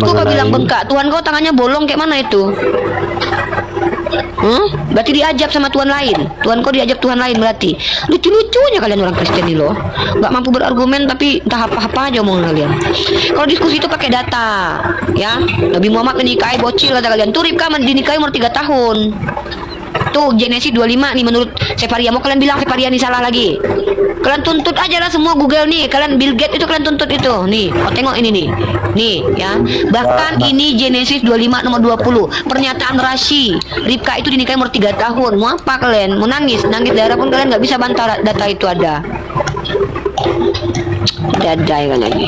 Menurutku kau bilang mengenai bengkak, Tuhan kau tangannya bolong kayak mana itu? Berarti diajak sama Tuhan lain. Tuhan kau diajak Tuhan lain berarti. Lucu-lucunya kalian orang Kristen ini loh. Nggak mampu berargumen tapi entah apa-apa aja omongan kalian. Kalau diskusi itu pakai data, ya. Nabi Muhammad menikahi bocil kata kalian. Tuh Ribka dinikahi umur 3 tahun. Tuh Genesis 25 nih menurut Sefaria. Mau kalian bilang Sefaria ini salah lagi? Kalian tuntut aja lah semua Google nih. Kalian Bill Gates itu kalian tuntut itu. Nih, oh tengok ini nih. Nih ya. Bahkan ini Genesis 25 nomor 20. Pernyataan Rashi. Ribka itu dinikahi umur 3 tahun. Mau apa kalian? Mau nangis? Nangis darah pun kalian nggak bisa bantah data itu ada. Dadai kan lagi.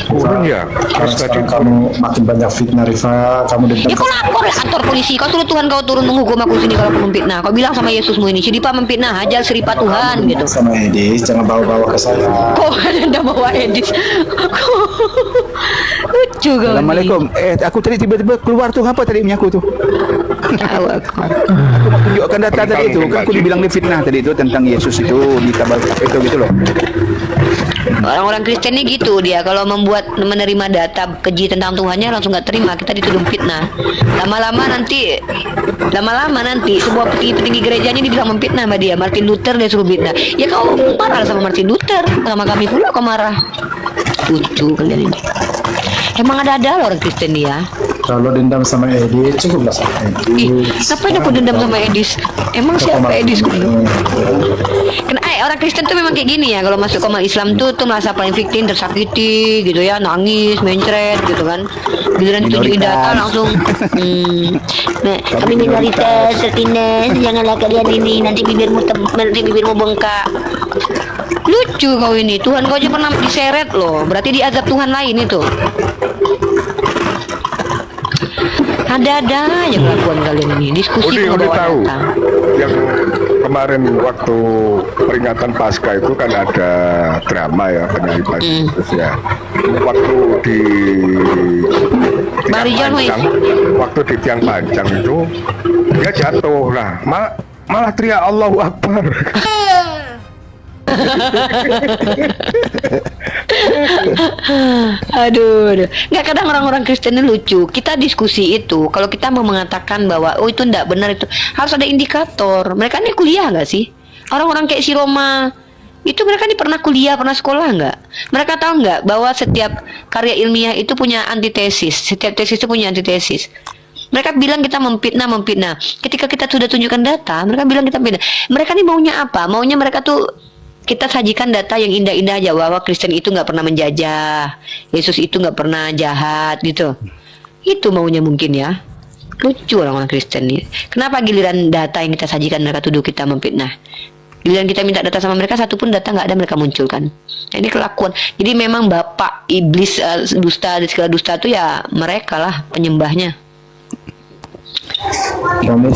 Kurang ya. sekarang kamu makin banyak fitnah Rifa, kamu Ya kau lapor lah kantor polisi. Kau suruh Tuhan kau turun menghukum aku sini kalau aku memfitnah. Kau bilang sama Yesusmu ini, Siripa memfitnah, hajar Siripa Tuhan gitu. sama Edis, jangan bawa-bawa ke saya. Kau kan anda bawa Edis. Lucu kau. Assalamualaikum. Aku tadi tiba-tiba keluar tuh, apa tadi punya aku tuh? Tahu aku. Aku mau tunjukkan data tadi itu. Kan aku dibilang fitnah tadi itu tentang Yesus itu di tabel itu gitu loh. Orang-orang Kristen ini gitu dia kalau menerima data keji tentang Tuhannya langsung nggak terima, kita dituduh fitnah. Lama-lama nanti sebuah petinggi gerejanya dibilang memfitnah sama dia. Martin Luther dia suruh fitnah. Ya kau marah sama Martin Luther, sama kami pula kau marah. Lucu kalian ini. Emang ada orang Kristen nih ya. Kalau dendam sama Edis, cukuplah sama Edis. Ngapain aku dendam sama Edis? Emang siapa Edis? Orang Kristen tuh memang kayak gini ya. Kalau masuk koma Islam tuh merasa paling victim, tersakiti gitu ya, nangis, mencret gitu kan. Giliran ditunjukin data langsung nah, kami minoritas, tertindas, janganlah kalian ini, nanti bibirmu bengkak. Lucu kau ini. Tuhan kau aja pernah diseret loh. Berarti diazab Tuhan lain itu. Ada aja kelakuan kalian ini. Diskusi Udi tahu data. yang kemarin waktu peringatan Paskah itu kan ada drama ya penyaliban Yesus ya. Waktu di waktu di tiang panjang itu dia jatuh lah, malah teriak Allahu Akbar. Aduh. Nggak, kadang orang-orang Kristen ini lucu. Kita diskusi itu, kalau kita mau mengatakan bahwa oh itu nggak benar, itu harus ada indikator. Mereka ini kuliah nggak sih? Orang-orang kayak si Roma itu, mereka ini pernah kuliah, pernah sekolah nggak? Mereka tahu nggak bahwa setiap karya ilmiah itu punya antitesis. Setiap tesis itu punya antitesis. Mereka bilang kita memfitnah. Ketika kita sudah tunjukkan data, mereka bilang kita memfitnah. Mereka ini maunya apa? Maunya mereka tuh kita sajikan data yang indah-indah aja, bahwa Kristen itu nggak pernah menjajah, Yesus itu nggak pernah jahat gitu. Itu maunya mungkin ya. Lucu orang-orang Kristen ini. Kenapa giliran data yang kita sajikan mereka tuduh kita memfitnah? Giliran kita minta data sama mereka, satu pun data nggak ada mereka munculkan. Nah, ini kelakuan. Jadi memang bapak iblis dusta, segala dusta itu ya mereka lah penyembahnya. Kamu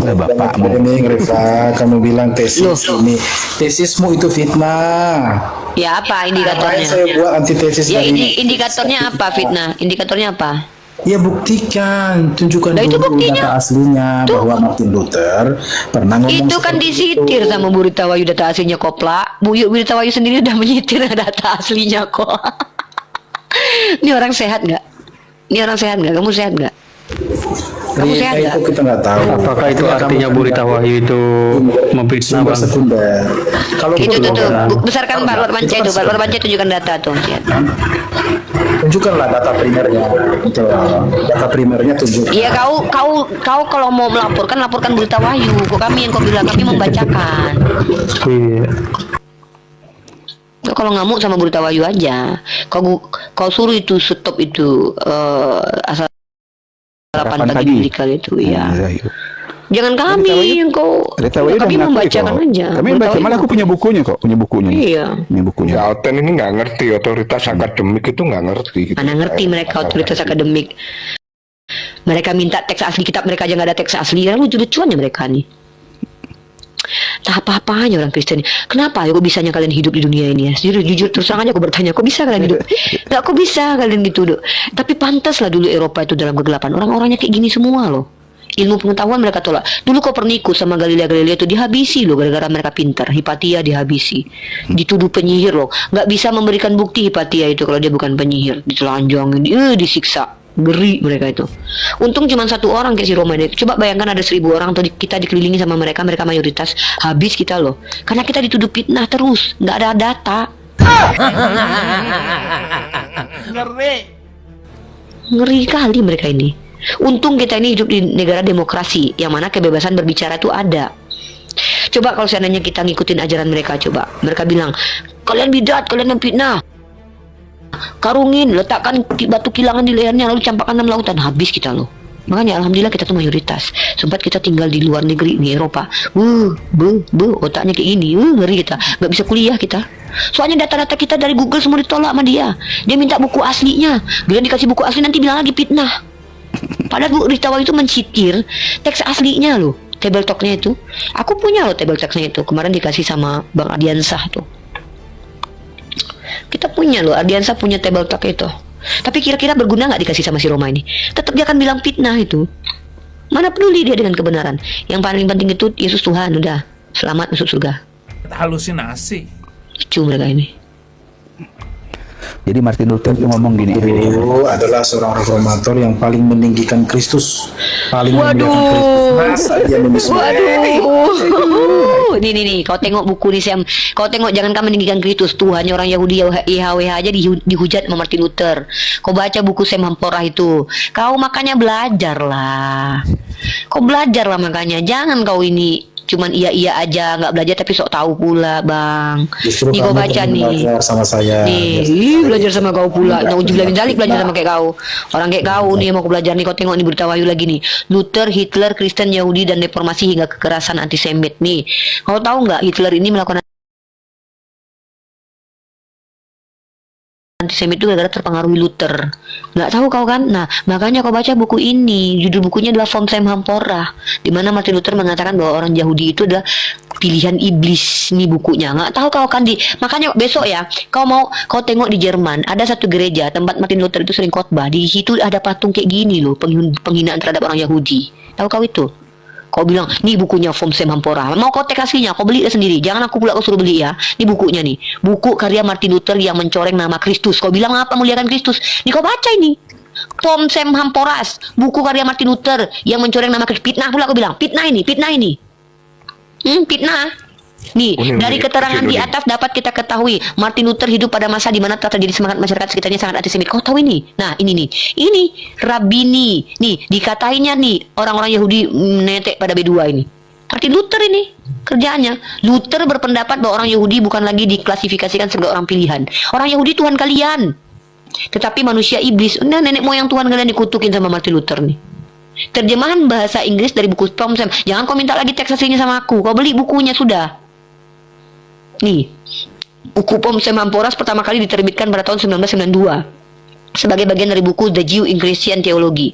Rifa, kamu bilang tesismu itu fitnah. Ya apa indikatornya? Saya buat antitesis Ya dari indikatornya apa fitnah? Indikatornya apa? Ya buktikan, tunjukkan Nah, itu dulu buktinya. data aslinya bahwa Martin Luther pernah ngomong Itu kan seperti disitir itu. sama Burita Wayu data aslinya koplak. Burita Wayu sendiri udah menyitir data aslinya kok. Ini orang sehat nggak? Kamu sehat nggak? Kamu sehat nggak? Itu kita nggak tahu. Apakah itu artinya Burita Wahyu itu memfitnah sumber Bang? sekunder. Kalau Itu betul, tuh besarkan Pak Lord Panca itu. Pak Lord Panca tunjukkan data tuh. Lihat. tunjukkanlah data primernya. Gitu. Data primernya tunjukkan. Iya kau kalau mau melaporkan, laporkan Burita Wahyu. Kok kami yang kau bilang, kami membacakan. Iya. Kalau ngamuk sama Burita Wahyu aja. Kau suruh itu stop itu asal 8 pagi kali itu ya. Jangan kami yang kami membacakan aja. Kami baca, malah aku punya bukunya kok, punya bukunya. Iya. Punya bukunya. Ya, Alten ini nggak ngerti, otoritas akademik itu nggak ngerti. Gitu. Mana ngerti mereka otoritas akademik. Mereka minta teks asli kitab, mereka aja nggak ada teks asli. Lucu-lucuannya mereka nih. Tak apa-apanya orang Kristen. Kenapa ya kok bisanya kalian hidup di dunia ini ya? Jujur terus terang aja aku bertanya, kok bisa kalian hidup? Nggak, kok bisa kalian gitu, Dok? Tapi pantas lah dulu Eropa itu dalam kegelapan. Orang-orangnya kayak gini semua loh. Ilmu pengetahuan mereka tolak. Dulu Kopernikus sama Galilea itu dihabisi loh gara-gara mereka pintar. Hipatia dihabisi. Dituduh penyihir loh. Nggak bisa memberikan bukti Hipatia itu kalau dia bukan penyihir. Ditelanjangin, disiksa. Ngeri mereka itu. Untung cuma satu orang kayak si Roma ini. Coba bayangkan ada 1.000 orang atau kita dikelilingi sama mereka mayoritas. Habis kita loh. Karena kita dituduh fitnah terus. Nggak ada data. Ngeri kali mereka ini. Untung kita ini hidup di negara demokrasi yang mana kebebasan berbicara itu ada. Coba kalau seandainya kita ngikutin ajaran mereka, coba mereka bilang kalian bidat, kalian fitnah, karungin, letakkan batu kilangan di lehernya lalu campakkan 6 lautan, habis kita loh. Makanya alhamdulillah kita tuh mayoritas. Sempat kita tinggal di luar negeri di Eropa. Otaknya kayak gini, ngeri kita. Nggak bisa kuliah kita. Soalnya data-data kita dari Google semua ditolak sama dia. Dia minta buku aslinya. Bila dikasih buku asli nanti bilang lagi fitnah. Padahal Bu Ritawa itu mencitir teks aslinya loh. Table talknya itu. Aku punya loh table talknya itu. Kemarin dikasih sama Bang Ardiansah tuh. Kita punya loh, Ardiansah punya table talk itu. Tapi kira-kira berguna nggak dikasih sama si Roma ini? Tetap dia akan bilang fitnah itu. Mana peduli dia dengan kebenaran. Yang paling penting itu Yesus Tuhan, udah. Selamat masuk surga. Halusinasi. Lucu mereka ini. Jadi Martin Luther itu ngomong gini. Itu adalah seorang reformator yang paling meninggikan Kristus, paling Waduh. memuliakan Kristus. Masa dia menyusul? Waduh. Nih, kau tengok buku nih Sam. Kau tengok jangan kamu meninggikan Kristus. Tuhannya orang Yahudi YHWH aja dihujat sama Martin Luther. Kau baca buku Sam Hampora itu. Kau makanya belajar lah. Kau belajar lah makanya. Jangan kau ini cuman iya aja nggak belajar tapi sok tahu pula bang. Justru Nih kau kamu baca nih. belajar sama saya. Nih, belajar sama kau pula. Nauzubillah min dzalik belajar sama kayak kau. Orang kayak kau nih mau aku belajar nih. Kau tengok nih berita wahyu lagi nih. Luther, Hitler, Kristen, Yahudi dan reformasi hingga kekerasan antisemit nih. Kau tahu nggak Hitler ini melakukan antisemit itu gara-gara terpengaruhi Luther. Nggak tahu kau kan? Nah, makanya kau baca buku ini. Judul bukunya adalah Vom Sem Hampora, di mana Martin Luther mengatakan bahwa orang Yahudi itu adalah pilihan iblis. Nih bukunya. Nggak tahu kau kan makanya besok ya, kau tengok di Jerman ada satu gereja tempat Martin Luther itu sering khotbah. Di situ ada patung kayak gini loh, penghinaan terhadap orang Yahudi. Tahu kau itu? Kau bilang, nih bukunya Vom Sem Hampora. Mau kau teks aslinya, kau beli sendiri. Jangan aku pula kau suruh beli ya. Ini bukunya nih. Buku karya Martin Luther yang mencoreng nama Kristus. Kau bilang apa muliakan Kristus? Nih kau baca ini. Vom Sem Hamporas. Buku karya Martin Luther yang mencoreng nama Kristus. Fitnah pula kau bilang. Fitnah ini. Fitnah. Nih, dari keterangan di atas dapat kita ketahui Martin Luther hidup pada masa di mana telah terjadi semangat masyarakat sekitarnya sangat antisemit. Kau tahu ini? Nah, ini nih. Ini Rabini. Nih, dikatainya nih orang-orang Yahudi netek pada B2 ini. Martin Luther ini kerjaannya. Luther berpendapat bahwa orang Yahudi bukan lagi diklasifikasikan sebagai orang pilihan. Orang Yahudi Tuhan kalian. Tetapi manusia iblis. Nah, nenek moyang Tuhan kalian dikutukin sama Martin Luther nih. Terjemahan bahasa Inggris dari buku Vom Sem. Jangan kau minta lagi teks aslinya sama aku. Kau beli bukunya sudah. Nih, buku Vom Sem Hamporas pertama kali diterbitkan pada tahun 1992 sebagai bagian dari buku The Jew in Christian Theology.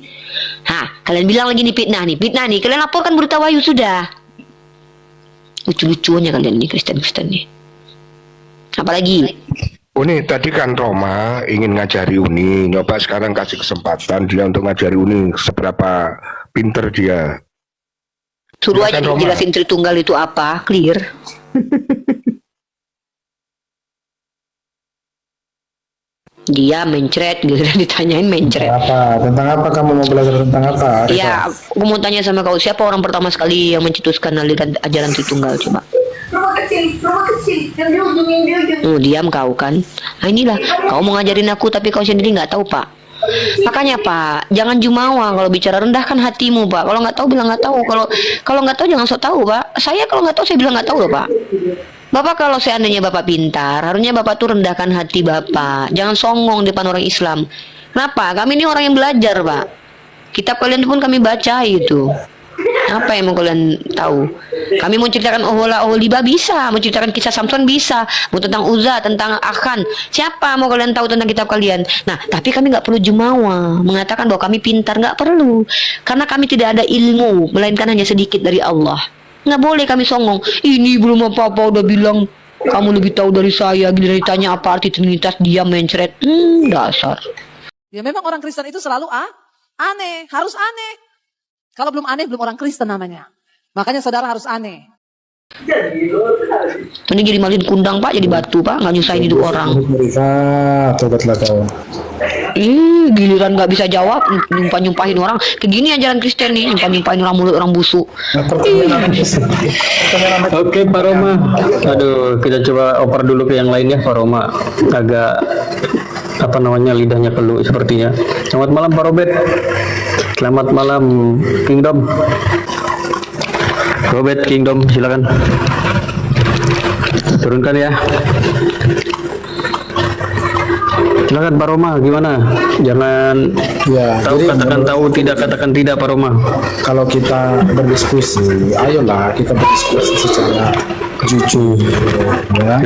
Nah, kalian bilang lagi nih fitnah nih. Kalian laporkan berita wahyu sudah. Lucu-lucuannya kalian nih Kristen nih. Apalagi? Uni tadi kan Roma ingin ngajari Uni, nyoba sekarang kasih kesempatan dia untuk ngajari Uni seberapa pinter dia. Suruh Silakan, aja Roma. jelasin Tritunggal itu apa, clear. Dia mencret gitu, ditanyain mencret. Tentang apa kamu mau belajar tentang apa? Iya, aku mau tanya sama kau, siapa orang pertama sekali yang mencetuskan aliran ajaran Tritunggal coba? Rumah kecil yang di ujung. Oh, diam kau kan? Nah inilah, kau mau ngajarin aku tapi kau sendiri nggak tahu Pak. Makanya Pak, jangan jumawa kalau bicara, rendahkan hatimu Pak. Kalau nggak tahu bilang nggak tahu. Kalau nggak tahu jangan sok tahu Pak. Saya kalau nggak tahu saya bilang nggak tahu loh Pak. Bapak kalau seandainya Bapak pintar, harusnya Bapak tuh rendahkan hati Bapak. Jangan songong di depan orang Islam. Kenapa? Kami ini orang yang belajar Pak. Kitab kalian pun kami baca itu. Apa yang mau kalian tahu? Kami mau ceritakan Ohola Oholiba bisa, mau ceritakan kisah Samson bisa, mau tentang Uza, tentang Akan. Siapa mau kalian tahu tentang kitab kalian? Nah, tapi kami nggak perlu jumawa mengatakan bahwa kami pintar, nggak perlu, karena kami tidak ada ilmu, melainkan hanya sedikit dari Allah. Nggak boleh kami songong. Ini belum apa-apa udah bilang kamu lebih tahu dari saya. Gila ditanya apa arti Trinitas, dia mencret. Dasar. Ya memang orang Kristen itu selalu aneh, harus aneh. Kalau belum aneh, belum orang Kristen namanya. Makanya saudara harus aneh. Ini jadi malin kundang Pak, jadi batu Pak, nggak nyusahin hidup orang. Tobatlah kau. Giliran nggak bisa jawab, nyumpahin orang. Kayak gini ajaran Kristen nih, nyumpahin orang mulut orang busuk. Oke Pak Roma. Aduh, kita coba oper dulu ke yang lain ya Pak Roma. Agak apa namanya, lidahnya keluh sepertinya. Selamat malam Pak Robert. Selamat malam Kingdom. Robert Kingdom, silakan. Turunkan ya. Silakan Pak Roma, gimana? Jangan Ya, tahu jadi katakan tahu, tidak katakan tidak Pak Roma. kalau kita berdiskusi, ayolah kita berdiskusi secara jujur, ya.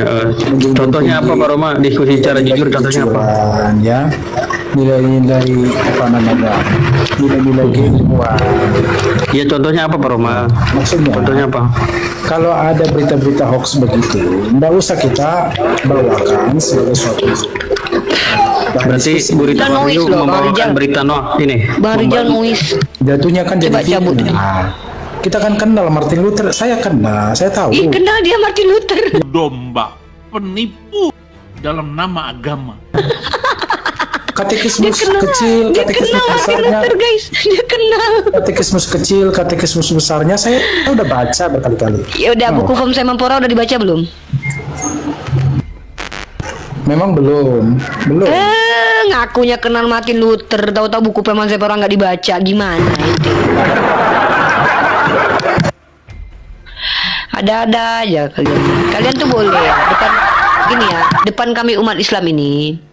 Contohnya apa Pak Roma? Diskusi secara jujur, contohnya apa? Kejujuran, ya, nilai-nilai apa namanya, nilai-nilai keilmuan. Ya contohnya apa Pak Roma? Maksudnya, Contohnya apa? kalau ada berita-berita hoax begitu, tidak usah kita bawakan sebagai suatu. Berarti Bu Rita Dan Wahyu noise loh, Bang membawakan Rijal. berita ini. Bang Rijal nulis. Jatuhnya kan jadi Coba cabut. fitnah. Kita kan kenal Martin Luther, saya kenal, saya tahu. Ih, kenal dia Martin Luther. Domba, penipu dalam nama agama. Katekismus Dia kecil, kenal katekismus Martin besarnya, Luther guys. Dia kenal. katekismus kecil, katekismus besarnya saya udah baca berkali-kali. Ya udah, buku Form Sempora udah dibaca belum? Memang belum. Ngakunya kenal Martin Luther, tahu-tahu buku Form Sempora nggak dibaca, gimana itu? Ada-ada aja kalian. Kalian tuh boleh ya, depan kami umat Islam ini.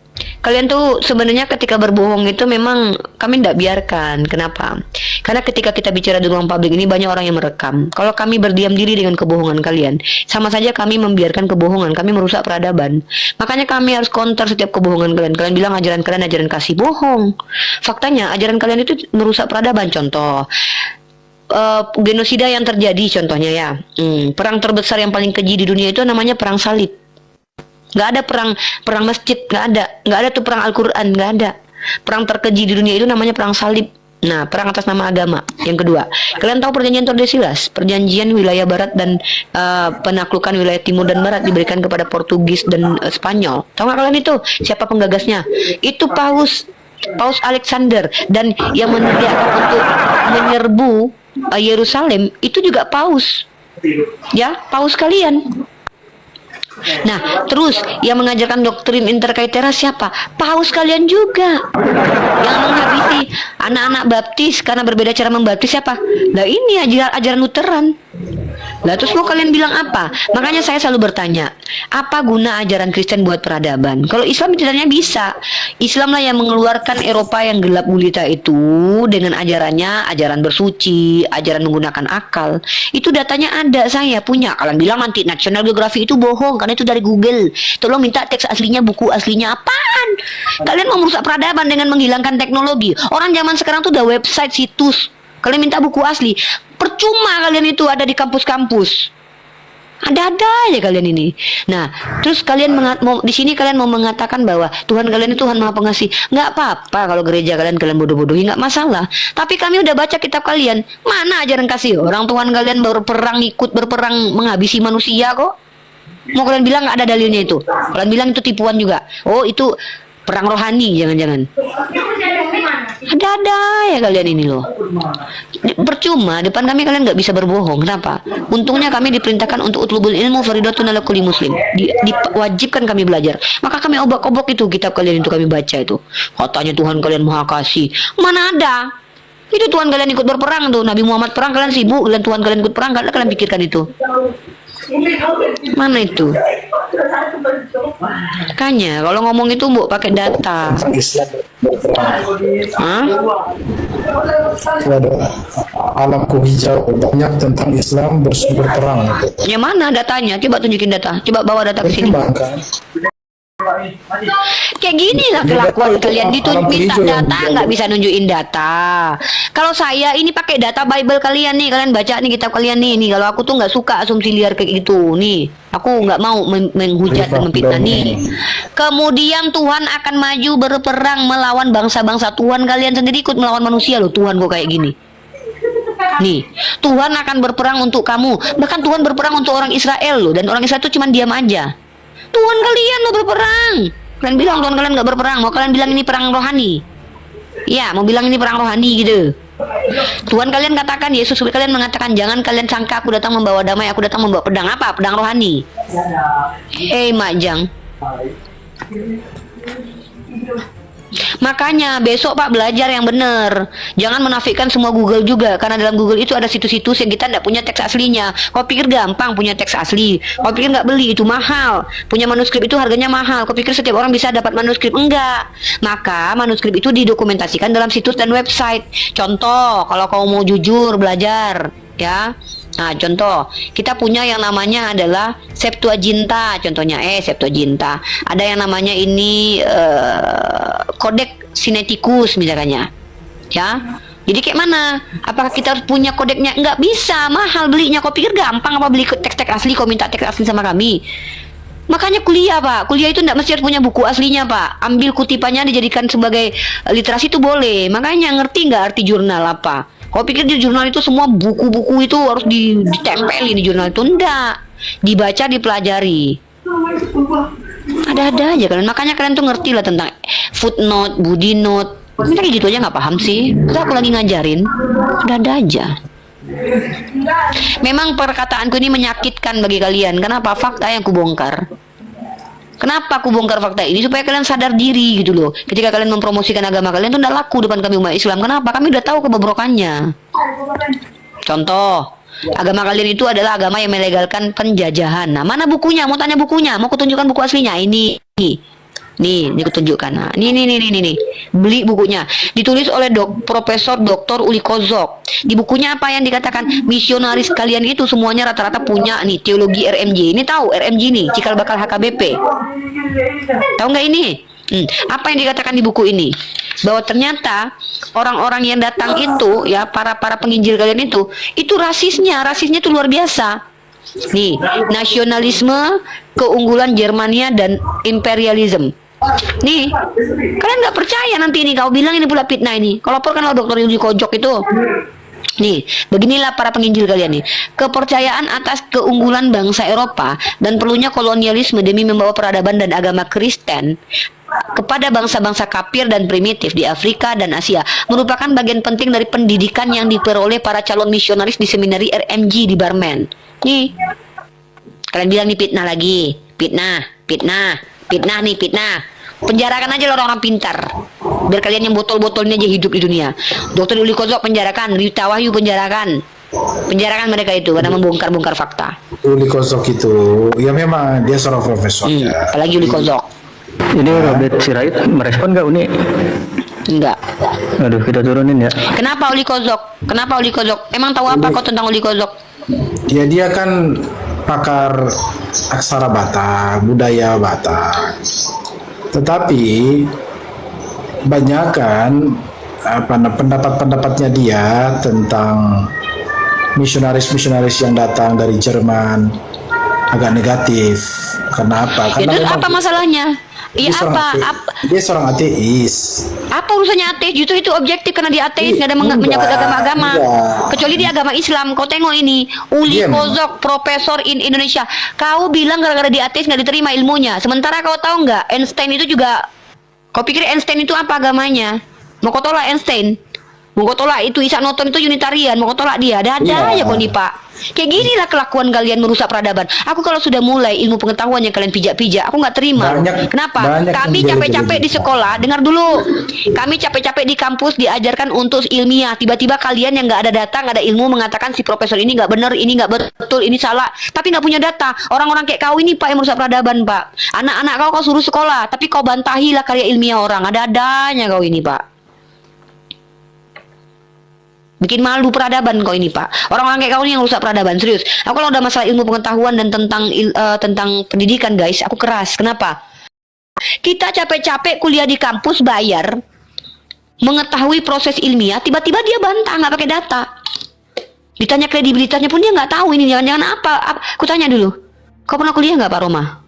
Kalian tuh sebenarnya ketika berbohong itu memang kami tidak biarkan. Kenapa? Karena ketika kita bicara di ruang publik ini banyak orang yang merekam. Kalau kami berdiam diri dengan kebohongan kalian, sama saja kami membiarkan kebohongan, kami merusak peradaban. Makanya kami harus counter setiap kebohongan kalian. Kalian bilang ajaran kalian ajaran kasih, bohong. Faktanya ajaran kalian itu merusak peradaban. Contoh, genosida yang terjadi contohnya ya, perang terbesar yang paling keji di dunia itu namanya perang salib. Nggak ada perang masjid, nggak ada tuh perang Al-Quran, nggak ada. Perang terkeji di dunia itu namanya perang salib. Nah, perang atas nama agama. Yang kedua, kalian tahu perjanjian Tordesillas, perjanjian wilayah barat dan penaklukan wilayah timur dan barat diberikan kepada Portugis dan Spanyol. Tahu nggak kalian itu? Siapa penggagasnya? Itu Paus Alexander, dan yang menyediakan untuk menyerbu Yerusalem itu juga Paus. Ya, Paus kalian. Nah, terus yang mengajarkan doktrin interkaitera siapa? Paus kalian juga. Yang menghabisi anak-anak baptis karena berbeda cara membaptis siapa? Nah, ini ajaran Lutheran. Lah terus mau kalian bilang apa? Makanya saya selalu bertanya, apa guna ajaran Kristen buat peradaban? Kalau Islam sebenarnya bisa. Islamlah yang mengeluarkan Eropa yang gelap gulita itu dengan ajarannya, ajaran bersuci, ajaran menggunakan akal. Itu datanya ada, saya punya. Kalian bilang nanti National Geographic itu bohong karena itu dari Google. Tolong minta teks aslinya, buku aslinya. Apaan? Kalian mau merusak peradaban dengan menghilangkan teknologi. Orang zaman sekarang tuh udah website, situs. Kalian minta buku asli, percuma kalian itu ada di kampus-kampus. Ada-ada aja kalian ini. Nah, terus kalian di sini kalian mau mengatakan bahwa Tuhan kalian itu Tuhan Maha Pengasih. Nggak apa-apa kalau gereja kalian bodoh-bodohi, nggak masalah. Tapi kami udah baca kitab kalian. Mana ajaran kasih? Orang Tuhan kalian ikut berperang menghabisi manusia kok. Mau kalian bilang nggak ada dalilnya itu? Kalian bilang itu tipuan juga. Oh, itu perang rohani, jangan-jangan. Ada-ada ya kalian ini loh. Percuma, depan kami kalian nggak bisa berbohong. Kenapa? Untungnya kami diperintahkan untuk utlubul ilmu faridatun ala kulli muslim. Diwajibkan kami belajar. Maka kami obok-obok itu kitab kalian itu kami baca itu. Katanya Tuhan kalian Maha Kasih. Mana ada? Itu Tuhan kalian ikut berperang tuh. Nabi Muhammad perang kalian sibuk. Dan Tuhan kalian ikut perang, kalian pikirkan itu. Mana itu? Makanya kalau ngomong itu Mbok pakai data. Hah? Ada alamku hijau banyak tentang Islam berperang. Yang mana datanya? Coba tunjukin data. Coba bawa data ke sini. Kayak gini lah kelakuan kalian, minta data nggak bisa nunjukin data. Kalau saya ini pakai data Bible kalian nih, kalian baca nih kitab kalian nih. Kalau aku tuh nggak suka asumsi liar kayak gitu nih. Aku nggak mau menghujat dan memfitnah nih. Kemudian Tuhan akan maju berperang melawan bangsa-bangsa. Tuhan kalian sendiri ikut melawan manusia loh. Tuhan kok kayak gini. Nih, Tuhan akan berperang untuk kamu. Bahkan Tuhan berperang untuk orang Israel loh. Dan orang Israel itu cuma diam aja. Tuhan kalian mau berperang. Kalian bilang Tuhan kalian nggak berperang. Mau kalian bilang ini perang rohani. Ya, mau bilang ini perang rohani gitu. Tuhan kalian katakan, Yesus kalian mengatakan, jangan kalian sangka aku datang membawa damai, aku datang membawa pedang. Apa? Pedang rohani. Majang. Makanya besok Pak belajar yang benar. Jangan menafikan semua Google juga, karena dalam Google itu ada situs-situs yang kita tidak punya teks aslinya. Kau pikir gampang punya teks asli? Kau pikir nggak beli itu mahal? Punya manuskrip itu harganya mahal. Kau pikir setiap orang bisa dapat manuskrip? Enggak. Maka manuskrip itu didokumentasikan dalam situs dan website. Contoh, kalau kau mau jujur belajar, ya. Nah, contoh, kita punya yang namanya adalah Septuaginta, contohnya Septuaginta. Ada yang namanya ini Codex Sinaiticus misalnya. Ya. Jadi kayak mana? Apakah kita harus punya kodeknya? Nggak bisa, mahal belinya. Kau pikir gampang apa beli teks-teks asli? Kau minta teks asli sama kami. Makanya kuliah Pak, kuliah itu tidak mesti harus punya buku aslinya Pak. Ambil kutipannya dijadikan sebagai literasi itu boleh. Makanya ngerti nggak arti jurnal apa? Kau pikir di jurnal itu semua buku-buku itu harus ditempeli di jurnal itu? Enggak. Dibaca, dipelajari. Ada-ada aja kalian. Makanya kalian tuh ngerti lah tentang footnote, body note. Kita kayak gitu aja nggak paham sih. Terus aku lagi ngajarin. Ada-ada aja. Memang perkataanku ini menyakitkan bagi kalian. Kenapa? Fakta yang kubongkar. Kenapa aku bongkar fakta ini? Supaya kalian sadar diri gitu loh. Ketika kalian mempromosikan agama kalian itu tidak laku depan kami umat Islam. Kenapa? Kami udah tahu kebobrokannya. Contoh, agama kalian itu adalah agama yang melegalkan penjajahan. Nah, mana bukunya? Mau tanya bukunya? Mau kutunjukkan buku aslinya? Ini kutunjukkan. Nah, ini. Beli bukunya. Ditulis oleh Profesor Dr. Uli Kozok. Di bukunya apa yang dikatakan? Misionaris kalian itu semuanya rata-rata punya nih teologi RMJ. Ini tahu RMJ nih, cikal bakal HKBP. Tahu nggak ini? Apa yang dikatakan di buku ini? Bahwa ternyata orang-orang yang datang itu, ya para penginjil kalian itu rasisnya itu luar biasa. Nih, nasionalisme, keunggulan Jermania dan imperialisme. Nih, kalian nggak percaya nanti ini kau bilang ini pula fitnah ini. Kau laporkanlah Dr. Yudi Kojok itu. Nih, beginilah para penginjil kalian nih. Kepercayaan atas keunggulan bangsa Eropa dan perlunya kolonialisme demi membawa peradaban dan agama Kristen kepada bangsa-bangsa kafir dan primitif di Afrika dan Asia merupakan bagian penting dari pendidikan yang diperoleh para calon misionaris di seminari RMG di Barmen. Nih, kalian bilang nih fitnah lagi. Fitnah. Penjarakan aja orang-orang pintar. Biar kalian yang botol-botolnya aja hidup di dunia. Dr. Uli Kozok penjarakan, Rita Wahyu penjarakan. Penjarakan mereka itu karena membongkar-bongkar fakta. Uli Kozok itu, ya memang dia seorang profesor. Apalagi Uli Kozok. Ini Robert Sirait merespon nggak Uni? Enggak. Aduh, kita turunin ya. Kenapa Uli Kozok? Emang tahu apa kau tentang Uli Kozok? Ya dia kan pakar aksara Batak, budaya Batak. Tetapi banyakan pendapat-pendapatnya dia tentang misionaris yang datang dari Jerman agak negatif. Karena apa? Karena Terus apa masalahnya? Iya dia seorang ateis. Apa urusannya ateis? Justru itu objektif karena dia ateis, nggak ada menyangkut agama-agama. Kecuali dia agama Islam. Kau tengok ini, Uli Kozok, profesor in Indonesia. Kau bilang gara-gara dia ateis nggak diterima ilmunya. Sementara kau tahu nggak, Einstein itu juga. Kau pikir Einstein itu apa agamanya? Mau kau tolak Einstein? Mau kau tolak itu Isaac Newton itu Unitarian? Mau kau tolak dia? Ada aja kau nih Pak. Kayak ginilah kelakuan kalian merusak peradaban. Aku kalau sudah mulai ilmu pengetahuan yang kalian pijak-pijak, aku nggak terima. Kenapa? Kami capek-capek di sekolah, dengar dulu. Kami capek-capek di kampus diajarkan untuk ilmiah. Tiba-tiba kalian yang nggak ada data, nggak ada ilmu mengatakan si profesor ini nggak benar, ini nggak betul, ini salah. Tapi nggak punya data. Orang-orang kayak kau ini Pak yang merusak peradaban Pak. Anak-anak kau suruh sekolah, tapi kau bantahilah karya ilmiah orang. Ada-adanya kau ini Pak. Bikin malu peradaban kau ini Pak. Orang-orang kayak kau ini yang rusak peradaban, serius. Aku kalau udah masalah ilmu pengetahuan dan tentang pendidikan guys, aku keras. Kenapa? Kita capek-capek kuliah di kampus bayar, mengetahui proses ilmiah, tiba-tiba dia bantah nggak pakai data. Ditanya kredibilitasnya pun dia nggak tahu ini jangan-jangan apa. Aku tanya dulu, kau pernah kuliah nggak Pak Roma?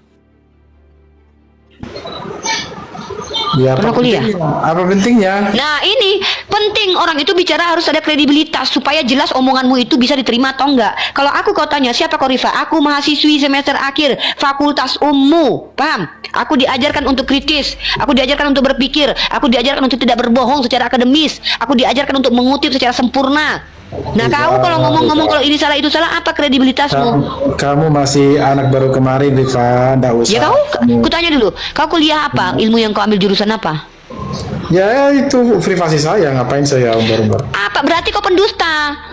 Ya, Pernah kuliah? Apa pentingnya? Nah ini penting, orang itu bicara harus ada kredibilitas supaya jelas omonganmu itu bisa diterima atau enggak. Kalau aku kau tanya siapa kau Rifa, aku mahasiswi semester akhir Fakultas Ummu, paham? Aku diajarkan untuk kritis, aku diajarkan untuk berpikir, aku diajarkan untuk tidak berbohong secara akademis, aku diajarkan untuk mengutip secara sempurna. Nah kau kalau ngomong-ngomong kalau ini salah itu salah, apa kredibilitasmu? Kamu masih anak baru kemarin, Rifa. Nggak usah. Ya kau tanya dulu, kau kuliah apa? Ilmu yang kau ambil jurusan apa? Ya itu privasi saya. Ngapain saya umbar-umbar? Apa berarti kau pendusta?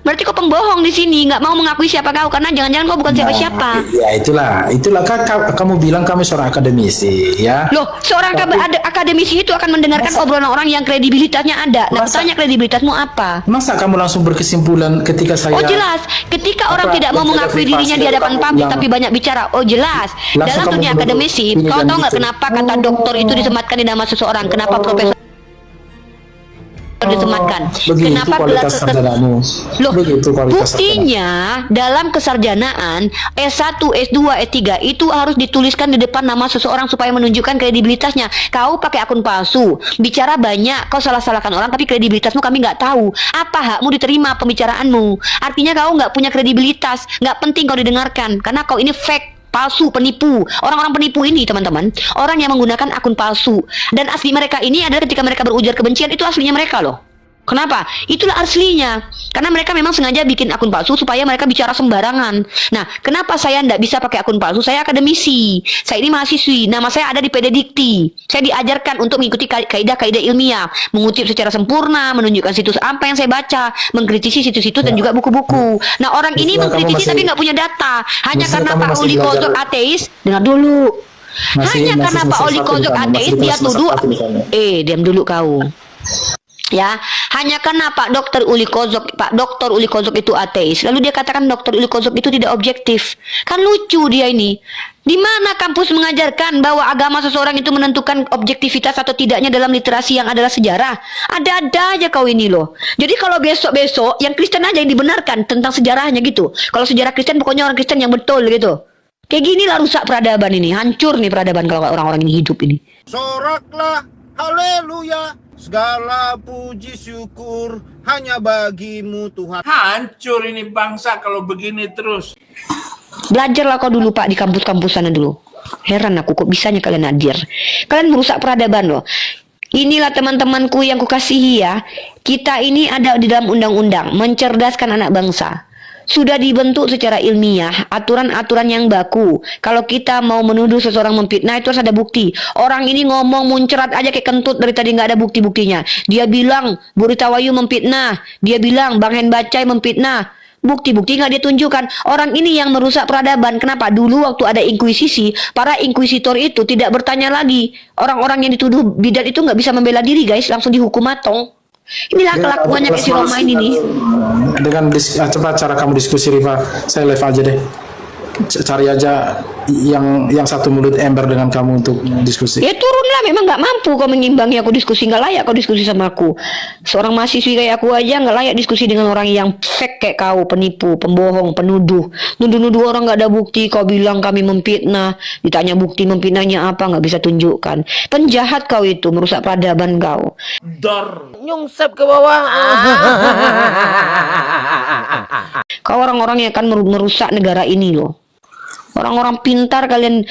Berarti kau pembohong di sini, nggak mau mengakui siapa kau karena jangan-jangan kau bukan siapa-siapa. Ya itulah kamu bilang kamu seorang akademisi, ya. Loh, seorang akademisi itu akan mendengarkan obrolan orang yang kredibilitasnya ada. Nah, tanya kredibilitasmu apa? Masa kamu langsung berkesimpulan ketika saya? Oh jelas, ketika orang tidak mau mengakui dirinya di hadapan publik tapi banyak bicara. Oh jelas, dalam dunia akademisi, kau tahu nggak kenapa kata doktor itu disematkan di nama seseorang? Kenapa profesor disematkan? Kenapa kualitas sarjanamu? Loh, Begitu kualitas buktinya dalam kesarjanaan S1, S2, S3 itu harus dituliskan di depan nama seseorang supaya menunjukkan kredibilitasnya. Kau pakai akun palsu, bicara banyak, kau salah-salahkan orang tapi kredibilitasmu kami nggak tahu. Apa hakmu diterima pembicaraanmu? Artinya kau nggak punya kredibilitas, nggak penting kau didengarkan karena kau ini fake, palsu, penipu. Orang-orang penipu ini teman-teman, orang yang menggunakan akun palsu, dan asli mereka ini adalah ketika mereka berujar kebencian itu aslinya mereka loh. Kenapa? Itulah aslinya. Karena mereka memang sengaja bikin akun palsu supaya mereka bicara sembarangan. Nah, kenapa saya tidak bisa pakai akun palsu? Saya akademisi. Saya ini mahasiswi. Nama saya ada di PD Dikti. Saya diajarkan untuk mengikuti kaidah-kaidah ilmiah, mengutip secara sempurna, menunjukkan situs apa yang saya baca, mengkritisi situs-situs dan juga buku-buku. Nah, orang ini mengkritisi tapi nggak punya data. Hanya karena Pak Uli Kozok ateis. Dengar dulu. Hanya karena Pak Uli Kozok ateis, dia tuduh. Diam dulu kau. Ya, hanya karena Pak Dr. Uli Kozok itu ateis, lalu dia katakan Dr. Uli Kozok itu tidak objektif. Kan lucu dia ini. Di mana kampus mengajarkan bahwa agama seseorang itu menentukan objektivitas atau tidaknya dalam literasi yang adalah sejarah? Ada-ada aja kau ini loh. Jadi kalau besok-besok yang Kristen aja yang dibenarkan tentang sejarahnya gitu. Kalau sejarah Kristen pokoknya orang Kristen yang betul gitu. Kayak ginilah rusak peradaban ini, hancur nih peradaban kalau orang-orang ini hidup ini. Soraklah, haleluya. Segala puji syukur hanya bagimu Tuhan. Hancur ini bangsa kalau begini terus. Belajarlah kau dulu Pak di kampus-kampus sana dulu. Heran aku kok bisanya kalian hadir. Kalian merusak peradaban loh. Inilah teman-temanku yang kukasihi ya. Kita ini ada di dalam undang-undang mencerdaskan anak bangsa. Sudah dibentuk secara ilmiah aturan-aturan yang baku. Kalau kita mau menuduh seseorang memfitnah itu harus ada bukti. Orang ini ngomong muncrat aja kayak kentut dari tadi nggak ada bukti-buktinya. Dia bilang Bu Rita Wayu memfitnah. Dia bilang Bang Hen Bacai memfitnah. Bukti-bukti nggak ditunjukkan. Orang ini yang merusak peradaban. Kenapa? Dulu waktu ada inkuisisi, para inkuisitor itu tidak bertanya lagi. Orang-orang yang dituduh bidat itu nggak bisa membela diri guys, langsung dihukum matong. Inilah kelakuannya kayak si Roma ini nih. Dengan cepat cara kamu diskusi Rifa, saya live aja deh. Cari aja yang satu mulut ember dengan kamu untuk diskusi. Ya turunlah, memang nggak mampu kau mengimbangi aku diskusi, nggak layak kau diskusi sama aku. Seorang mahasiswi kayak aku aja nggak layak diskusi dengan orang yang fake kayak kau, penipu, pembohong, penuduh, nuduh-nuduh orang nggak ada bukti. Kau bilang kami memfitnah, ditanya bukti memfitnahnya apa nggak bisa tunjukkan. Penjahat kau itu, merusak peradaban kau. Dor. Nyungsep ke bawah. Kau orang-orang yang akan merusak negara ini loh. Orang-orang pintar kalian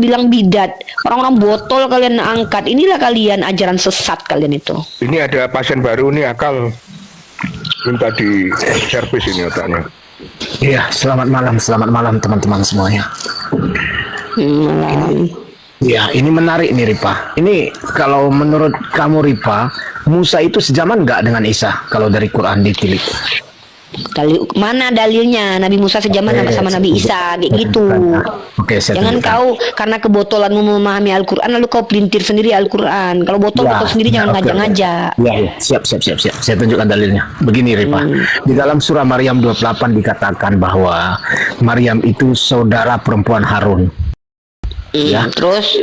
bilang bidat, orang-orang botol kalian angkat. Inilah kalian, ajaran sesat kalian itu. Ini ada pasien baru nih, akal minta di servis ini otaknya. Iya, selamat malam teman-teman semuanya. Ya, ini menarik nih Ripa. Ini kalau menurut kamu Ripa, Musa itu sejaman nggak dengan Isa kalau dari Quran ditilik? Mana dalilnya Nabi Musa sejaman sama Nabi Isa kayak gitu. Oke, jangan kau karena kebotolanmu memahami Al-Quran lalu kau pelintir sendiri Al-Quran. Kalau botol sendiri jangan ngajak-ngajak. Ya, siap. Saya tunjukkan dalilnya. Begini Ripa. Di dalam surah Maryam 28 dikatakan bahwa Maryam itu saudara perempuan Harun. Ya. Terus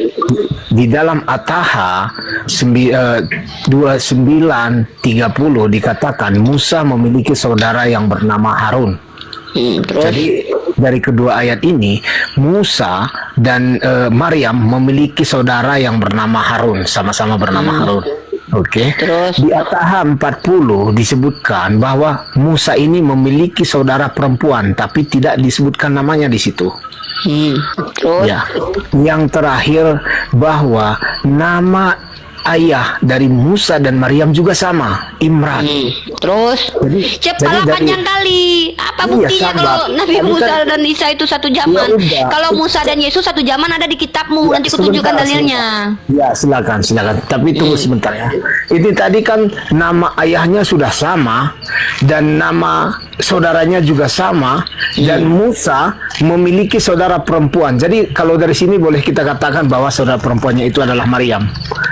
di dalam At-Taha 29:30 dikatakan Musa memiliki saudara yang bernama Harun. terus Jadi dari kedua ayat ini Musa dan Maryam memiliki saudara yang bernama Harun, sama-sama bernama Harun. Oke. Terus? Di At-Taha 40 disebutkan bahwa Musa ini memiliki saudara perempuan, tapi tidak disebutkan namanya di situ. Terus? Ya. Yang terakhir bahwa nama ayah dari Musa dan Maryam juga sama, Imran. Terus? Kepala panjang kali. Apa Iya, buktinya sabar. kalau Nabi Tapi Musa kan- dan Isa itu satu zaman? Ya udah. Kalau Musa dan Yesus satu zaman ada di kitabmu. Ya, Nanti kutunjukkan sebentar, dalilnya. Ya, silakan. Tapi tunggu sebentar ya. Ini tadi kan nama ayahnya sudah sama dan nama saudaranya juga sama dan Musa memiliki saudara perempuan. Jadi kalau dari sini boleh kita katakan bahwa saudara perempuannya itu adalah Maryam.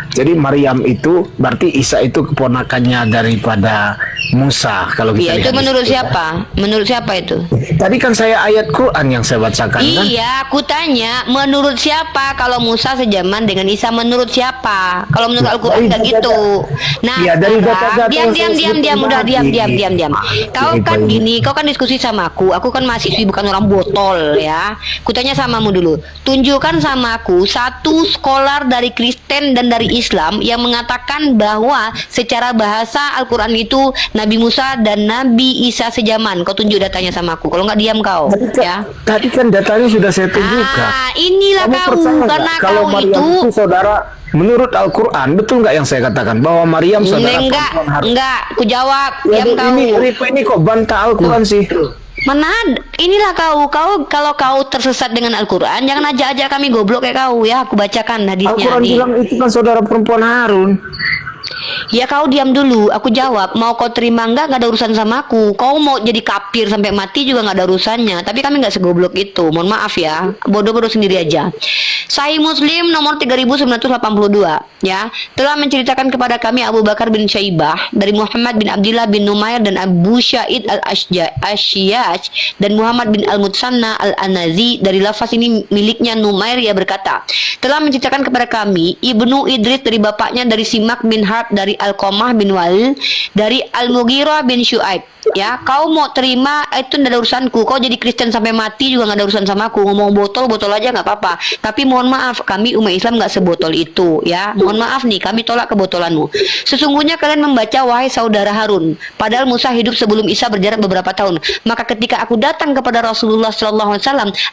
Jadi Maryam itu berarti Isa itu keponakannya daripada Musa kalau kita Iya, itu lihat. menurut siapa? Menurut siapa itu? Tadi kan saya ayat Quran yang saya bacakan kan. Iya, aku tanya menurut siapa kalau Musa sejaman dengan Isa menurut siapa? Kalau menurut Ya, Al-Quran dari enggak data- gitu. Nah, ya, dari sekarang- data-data diam yang diam saya diam sebutkan udah diam tadi. diam. Kau Ini kan baik. gini, kau kan diskusi sama aku kan mahasiswi bukan orang botol ya. Kutanya samamu dulu. Tunjukkan sama aku satu scholar dari Kristen dan dari Islam yang mengatakan bahwa secara bahasa Al-Quran itu Nabi Musa dan Nabi Isa sejaman. Kau tunjuk datanya sama aku. Kalau nggak diam kau ya. Tadi kan datanya sudah saya tunjukkan. Inilah Kamu kau percaya nggak karena kalau kau Maryam itu itu saudara menurut Al-Quran, betul nggak yang saya katakan bahwa Maryam saudara perempuan Harun? enggak, ku jawab, Ya, diam kau. ini Rifa ini kok bantah Al-Quran sih? Mana inilah kau kalau kau tersesat dengan Al-Quran jangan ajak-ajak kami goblok kayak kau ya. Aku bacakan hadisnya Al-Quran nih. bilang itu kan saudara perempuan Harun. Ya kau diam dulu, aku jawab. Mau kau terima nggak ada urusan sama aku. Kau mau jadi kafir sampai mati juga nggak ada urusannya. Tapi kami nggak segoblok itu. Mohon maaf ya, bodoh-bodoh sendiri aja. Sahih Muslim nomor 3982 ya telah menceritakan kepada kami Abu Bakar bin Syaibah dari Muhammad bin Abdullah bin Numair dan Abu Syaid al-Ashyaj dan Muhammad bin Al-Mutsanna al-Anazi. Dari lafaz ini miliknya Numair, ia berkata telah menceritakan kepada kami Ibnu Idris dari bapaknya dari Simak bin Harb dari Al-Qamah bin Wal dari Al-Mughirah bin Syuaib. Ya, kau mau terima itu tidak ada urusanku. Kau jadi Kristen sampai mati juga nggak ada urusan sama aku. Ngomong botol aja nggak apa-apa. Tapi mohon maaf, kami umat Islam nggak sebotol itu. Ya, mohon maaf nih, kami tolak kebotolanmu. Sesungguhnya kalian membaca wahai saudara Harun. Padahal Musa hidup sebelum Isa berjarak beberapa tahun. Maka ketika aku datang kepada Rasulullah SAW,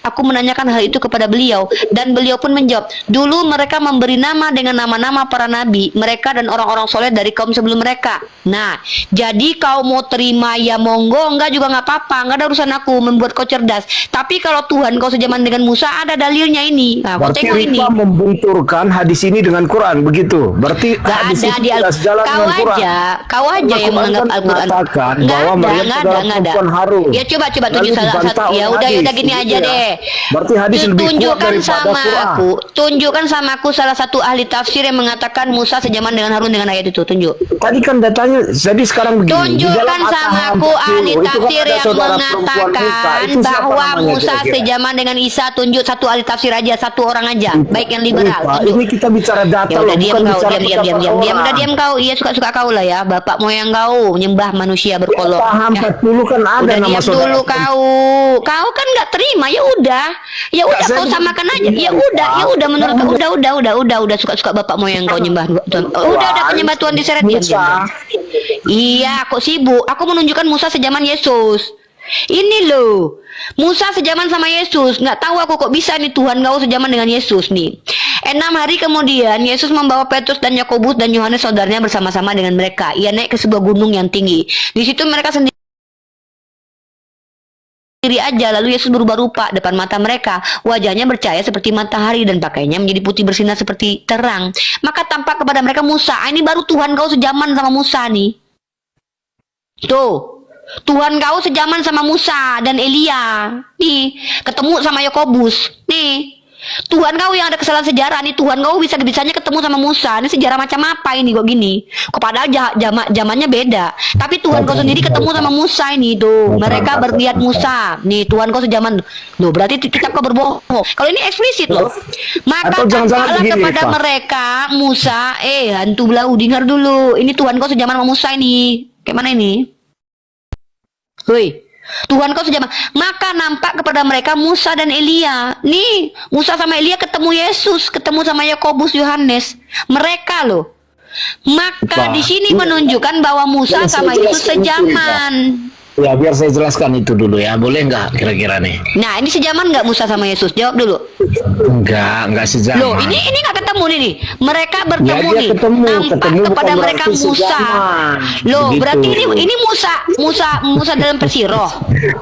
aku menanyakan hal itu kepada beliau dan beliau pun menjawab. Dulu mereka memberi nama dengan nama-nama para nabi mereka dan orang-orang soleh dari kaum sebelum mereka. Nah, jadi kau mau terima ya monggo, enggak juga nggak apa-apa, nggak ada urusan aku membuat kau cerdas. Tapi kalau Tuhan kau sejaman dengan Musa ada dalilnya ini. Nah, kau Berarti tengok ini. Rifa membenturkan hadis ini dengan Quran, begitu? Berarti Gak hadis ada itu di tidak sejalan kau dengan Quran. kau aja yang menganggap Al-Quran. Mengatakan Nggak bahwa ada, Maryam nggak saudara ada, nggak ada. perempuan Harun. Ya coba Lalu tunjuk salah dibantah satu. Ya oleh udah hadis, gini gitu aja ya. deh. Berarti hadis lebih kuat Tunjukkan daripada sama Quran. aku. Tunjukkan sama aku salah satu ahli tafsir yang mengatakan Musa sejaman dengan Harun dengan ayat itu. Tunjuk. Tadi kan datanya, jadi sekarang begini. di dalam Tunjukkan sama At-Taha aku 40, ahli itu kan tafsir ada yang saudara perempuan Musa. mengatakan Itu siapa bahwa namanya Musa kira-kira? sejaman dengan Isa. Tunjuk satu ahli tafsir aja, satu orang aja. Baik yang liberal. Rifa, Tunjuk. ini kita bicara data Ya loh, udah diam bukan kau, bicara diam. Udah diam kau. Iya suka-suka kau lah ya. Bapak moyang kau menyembah manusia berkolok. Paham Ya. 40 kan ada Udah nama diam saudara. dulu kau. Kau kan nggak terima. Ya udah saya kau bukan samakan aja. terima, Ya udah menurut kau. Udah suka-suka bapak moyang kau nyembah Tuhan. Udah penyembah Tuhan diseret diam. Iya, kok sibuk. Aku menunjukkan Musa sejaman Yesus. Ini loh, Musa sejaman sama Yesus. Nggak tahu aku kok bisa nih Tuhan kau sejaman dengan Yesus nih. 6 hari kemudian Yesus membawa Petrus dan Yakobus dan Yohanes saudaranya bersama-sama dengan mereka. Ia naik ke sebuah gunung yang tinggi. Di situ mereka sendiri aja, lalu Yesus berubah rupa depan mata mereka. Wajahnya bercahaya seperti matahari dan pakaiannya menjadi putih bersinar seperti terang. Maka tampak kepada mereka Musa. Ini baru Tuhan kau sejaman sama Musa nih. Tuh, Tuhan kau sejaman sama Musa dan Elia. Nih, ketemu sama Yakobus. Nih, Tuhan kau yang ada kesalahan sejarah nih. Tuhan kau bisa-bisanya ketemu sama Musa. Ini sejarah macam apa ini kok gini? Kok padahal zamannya beda. Tapi Tuhan kau sendiri ketemu sama Musa ini tuh. Mereka berlihat Musa. Nih, Tuhan kau sejaman. Loh, berarti kitab kau berbohong. Kalau ini eksplisit loh. Maka Atau jangan-jangan tampaklah begini, kepada Pak. mereka Musa. Hantu belau, dengar dulu. Ini Tuhan kau sejaman sama Musa ini. Kayak mana ini? Woi, Tuhan kau sejaman. Maka nampak kepada mereka Musa dan Elia. Nih, Musa sama Elia ketemu Yesus, ketemu sama Yakobus, Yohanes. Mereka loh. Maka di sini menunjukkan bahwa Musa sama Yesus sejaman. Ya, biar saya jelaskan itu dulu ya. Boleh nggak kira-kira nih? Nah, ini sejaman nggak Musa sama Yesus? Jawab dulu. Enggak sejaman. Loh, ini nggak ketemu nih. Mereka bertemu Ya, dia nih. ketemu Nampak kepada bukan mereka berarti Musa. sejaman. Loh, Begitu. berarti ini Musa dalam persiroh.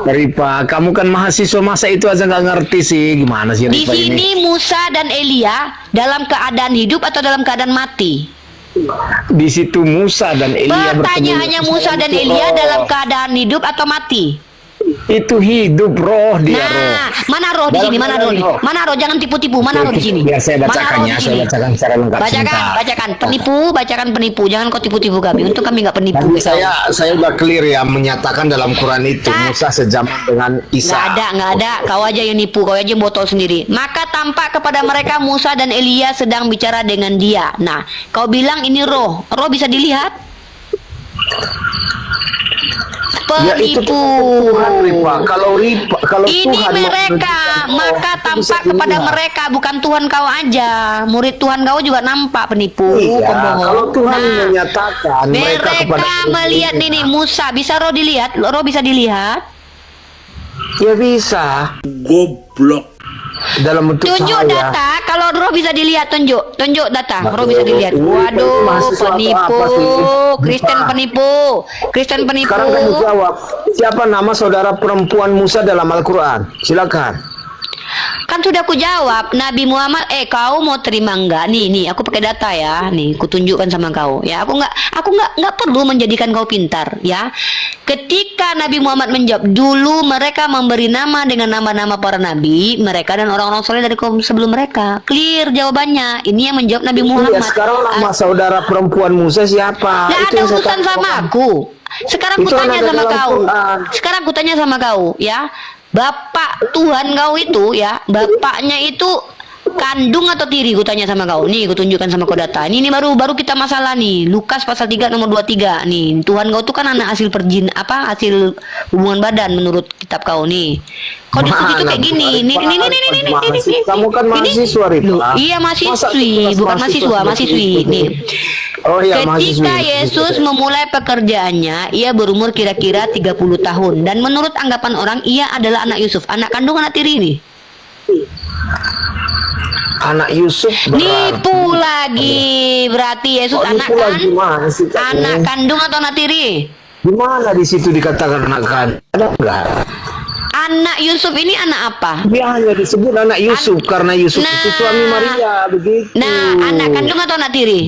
Rifa, kamu kan mahasiswa, masa itu aja nggak ngerti sih? Gimana sih Di Rifa ini? sini Musa dan Elia dalam keadaan hidup atau dalam keadaan mati? Di situ Musa dan Elia Pertanyaannya, Musa dan Elia dalam keadaan hidup atau mati? itu hidup roh dia roh. Nah, mana roh di Dalam sini? Mana roh nih? roh. Mana roh? Jangan tipu-tipu. Mana roh di sini? Biar saya Mana bacakan roh ya, di saya sini? bacakan secara lengkap. Bacakan. Bacakan penipu. Jangan kau tipu-tipu kami. Untuk kami nggak penipu. Tapi kayak kau. saya udah clear ya menyatakan dalam Quran itu Musa sejaman dengan Isa. Nggak ada. Kau aja yang nipu, kau aja yang botol sendiri. Maka tampak kepada mereka Musa dan Elia sedang bicara dengan dia. Nah, kau bilang ini roh. Roh bisa dilihat? Ya itu Penipu. Tuhan Rifa. Kalau Ini Tuhan mereka, menunjukkan roh, maka itu bisa tampak kepada dilihat. mereka, bukan Tuhan kau aja. Murid Tuhan kau juga nampak penipu, Iya, pembohong. kalau Tuhan Nah, menyatakan mereka kepada melihat ini Musa, bisa roh dilihat? Roh bisa dilihat? ya bisa Goblok. dalam bentuk Tunjuk cahaya. data, kalau roh bisa dilihat, tunjuk data, roh Aduh, bisa dilihat. ini Waduh, mahasiswa atau penipu, apa sih? Kristen penipu. Sekarang kamu jawab, siapa nama saudara perempuan Musa dalam Al-Quran? Silakan. Kan sudah aku jawab, Nabi Muhammad. Kau mau terima enggak? Nih, aku pakai data ya. Nih, aku tunjukkan sama kau. Ya, aku nggak perlu menjadikan kau pintar, ya. Ketika Nabi Muhammad menjawab, dulu mereka memberi nama dengan nama-nama para nabi mereka dan orang-orang soleh dari kaum sebelum mereka. Clear jawabannya. Ini yang menjawab Nabi Muhammad. Iya, sekarang nama saudara perempuan Musa siapa? Nggak Itu ada yang saya urusan sama tanyakan. aku. Sekarang Itu aku tanya ada sama dalam kau. Quran. Sekarang aku tanya sama kau, ya. Bapak Tuhan kau itu, ya, bapaknya itu kandung atau tiri? Ku tanya sama kau. Nih, ku tunjukkan sama kau data. Ini baru kita masalah nih. Lukas pasal 3 nomor 23. Nih, Tuhan kau tuh kan anak hasil hasil hubungan badan menurut kitab kau nih. Kau diskusi tuh kayak gini. Nih. Kamu kan mahasiswa, Rifa. Loh, iya mahasiswi, Masa bukan mahasiswa mahasiswi. Nih. Oh iya, Ketika mahasiswi. Yesus memulai pekerjaannya, ia berumur kira-kira 30 tahun. Dan menurut anggapan orang, ia adalah anak Yusuf. Anak kandung, anak tiri ini. Anak Yusuf Nipu lagi. Berarti Yesus anak nipu kan? lagi, gimana sih, Kak? Anak kandung atau anak tiri? Gimana di situ dikatakan anak kan? Ada enggak? Anak Yusuf ini anak apa? Dia hanya disebut anak Yusuf karena Yusuf Nah. itu suami Maria, begitu. Nah, anak kandung atau anak tiri?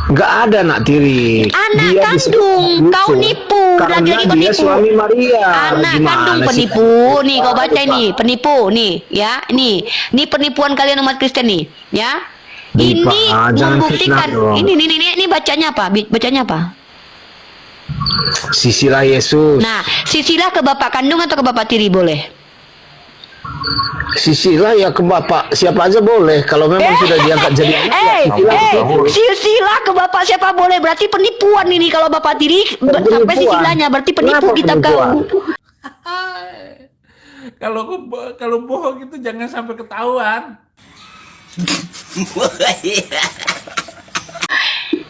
Enggak ada anak tiri. Anak Dia kandung. disebut Kau Yusuf nipu. karena Lagi-lagi kau dia nipu. suami Maria. Anak Gimana kandung sih? penipu. Nih kau baca ini, penipu nih, ya. Ini penipuan kalian umat Kristen nih, ya. Nih, Ini Pak, jangan membuktikan. fitnah dong. Ini bacanya apa? Bacanya apa? Sisilah Yesus. Nah, sisilah ke bapak kandung atau ke bapak tiri boleh? Sisilah ya ke bapak siapa aja boleh kalau memang sudah diangkat jadi anak. Silsilah ke bapak siapa boleh? Berarti penipuan ini kalau bapak tiri sampai Penipuan. silsilahnya berarti penipu Kenapa kitab penipuan? kau. Kalau bohong itu jangan sampai ketahuan.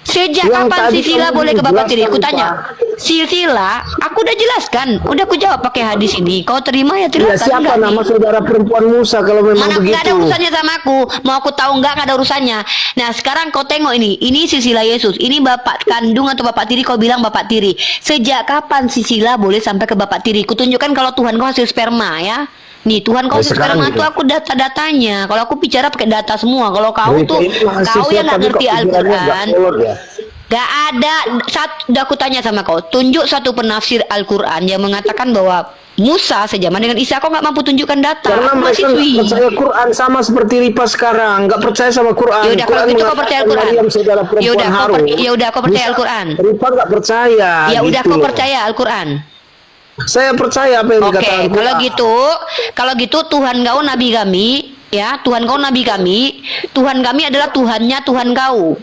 Sejak Yang kapan tadi silsilah kamu boleh ke bapak tiri? jelaskan, Aku tanya. Silsilah, aku udah jelaskan, udah aku jawab pakai hadis ini. Kau terima ya Ya, terima. siapa nama saudara perempuan Musa kalau memang Mana begitu? nggak ada urusannya sama aku. Mau aku tahu nggak ada urusannya. Nah sekarang kau tengok ini. Ini silsilah Yesus. Ini bapak kandung atau bapak tiri? Kau bilang bapak tiri. Sejak kapan silsilah boleh sampai ke bapak tiri? Kutunjukkan kalau Tuhan kau hasil sperma ya. Nih Tuhan kau Ya, hasil sekarang sperma gitu. tuh aku data-datanya. Kalau aku bicara pakai data semua. Kalau kau Berita tuh ini mahasiswa, kau yang nggak tapi kok ngerti pikirannya nggak Al-Quran. kolot ya? Gak ada. Udah aku tanya sama kau. Tunjuk satu penafsir Al-Quran yang mengatakan bahwa Musa sejaman dengan Isa. Kau nggak mampu tunjukkan data. Karena Aku mereka mahasiswi. nggak percaya Quran sama seperti Ripa sekarang, nggak percaya sama Quran. Yaudah kalau gitu kau percaya Al-Quran. Maryam saudara perempuan Harun. Yaudah kau percaya Al-Quran. Ripa nggak percaya. Ya udah gitu kau loh. percaya Al-Quran. Saya percaya apa yang Oke, dikatakan kalau gitu Tuhan kau nabi kami, ya Tuhan kau nabi kami, Tuhan kami adalah Tuhannya Tuhan kau.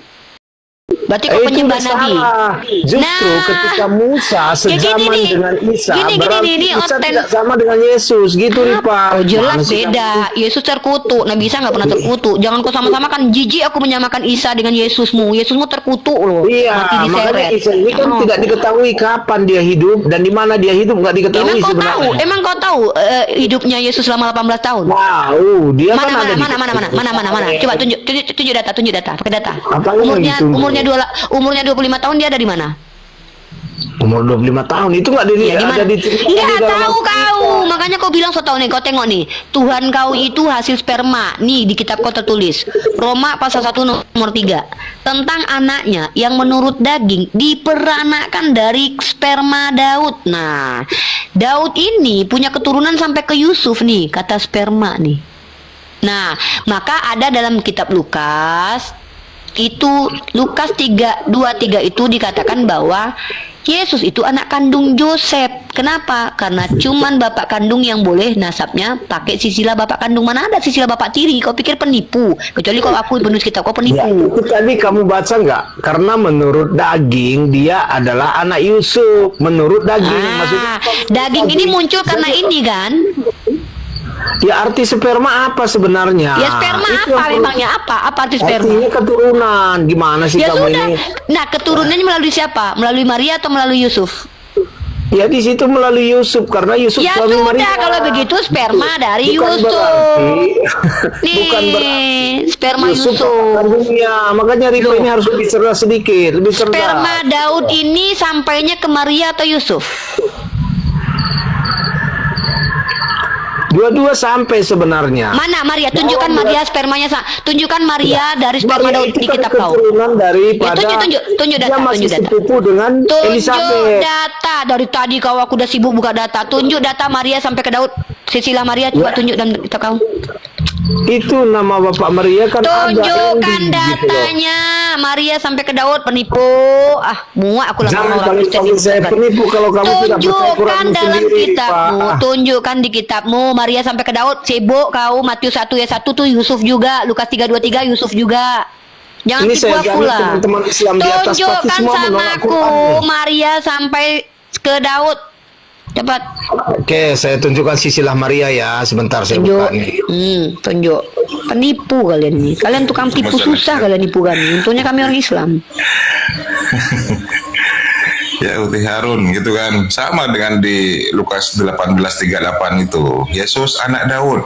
Berarti kau Itu penyembah udah nabi. salah. Justru ketika Musa kayak sezaman gini nih. dengan Isa, Gini, berarti ini Isa oten. tidak sama dengan Yesus, gitu Rifa. Oh jelas Gimana sih beda. Yesus terkutuk, Nabi Isa nggak pernah terkutuk. Jangan kau sama-sama kan jijik aku menyamakan Isa dengan Yesusmu. Yesusmu terkutuk loh. Iya, Mati makanya diseret. Isa ini kan Oh. tidak diketahui kapan dia hidup dan di mana dia hidup, nggak diketahui Emang kau tahu? sebenarnya. Emang kau tahu hidupnya Yesus selama 18 tahun? Wow, dia kan ada di Mana? Coba tunjuk data, pakai data. Apanya yang ditunggu? Umurnya 25 tahun dia ada di mana? Umur 25 tahun itu nggak Ya, di ada mana? di Nggak dalam tahu kau. Makanya kau bilang so tahu nih. Kau tengok nih. Tuhan kau itu hasil sperma. Nih di kitab kau tertulis. Roma pasal 1 nomor 3. Tentang anaknya yang menurut daging diperanakkan dari sperma Daud. Nah, Daud ini punya keturunan sampai ke Yusuf nih, kata sperma nih. Nah, maka ada dalam kitab Lukas itu Lukas 3:23 itu dikatakan bahwa Yesus itu anak kandung Yosef. Kenapa? Karena cuman bapak kandung yang boleh nasabnya pakai sisilah bapak kandung. Mana ada sisilah bapak tiri? Kau pikir penipu? Kecuali kau akui penulis kitab kau Ya, penipu. itu tadi kamu baca nggak? Karena menurut daging dia adalah anak Yusuf. Menurut daging, maksudnya Daging ini muncul karena ini kan? ya arti sperma apa sebenarnya? Ya sperma Itu apa yang memangnya apa? Apa arti sperma? artinya keturunan. Gimana sih Ya kamu sudah. ini? Nah, keturunannya melalui siapa? Melalui Maria atau melalui Yusuf? Ya di situ melalui Yusuf karena Yusuf Ya suami sudah, Maria. kalau begitu sperma dari Bukan Yusuf. berarti, Nih, bukan berarti sperma Yusuf Yusuf. kandungnya. Makanya Rifa ini harus lebih cerdas sedikit, lebih cerdas. Sperma Daud ini sampainya ke Maria atau Yusuf? Dua-dua sampai sebenarnya. Mana Maria? Tunjukkan Maria spermanya. Tunjukkan Maria dari sperma Maria Daud itu di kan kitab kau. keturunan daripada Ya, tunjuk data, dia masih tunjuk data. sepupu dengan Tunjuk Elizabeth. data. Dari tadi kau aku udah sibuk buka data. Tunjuk data Maria sampai ke Daud. Sisilah Maria coba Ya. tunjuk dalam kitab kau. Itu nama Bapak Maria kan ada Tunjukkan ending gitu loh. datanya Maria sampai ke Daud. Penipu. Muak aku lama Jangan orang kali Kristen panggil saya dibutuhkan. penipu kalau kamu tidak percaya Tunjukkan Quranmu dalam sendiri, kitabmu. Pak. Tunjukkan di kitabmu Maria sampai ke Daud. Sibuk kau. Matius 1 ayat 1 tuh Yusuf juga. Lukas 3:23 Yusuf juga. Jangan Ini tipu saya aku jamin lah. teman-teman Islam di atas pasti Tunjukkan semua sama menolak aku Quran. Maria sampai ke Daud. Cepat Oke, saya tunjukkan sisilah Maria ya. Sebentar saya tunjuk. buka nih. Tunjuk. Penipu kalian nih. Kalian tukang tipu susah kalian nipu kan. Untungnya kami orang Islam. Ya Uti Harun gitu kan, sama dengan di Lukas 18:38 itu, Yesus anak Daud.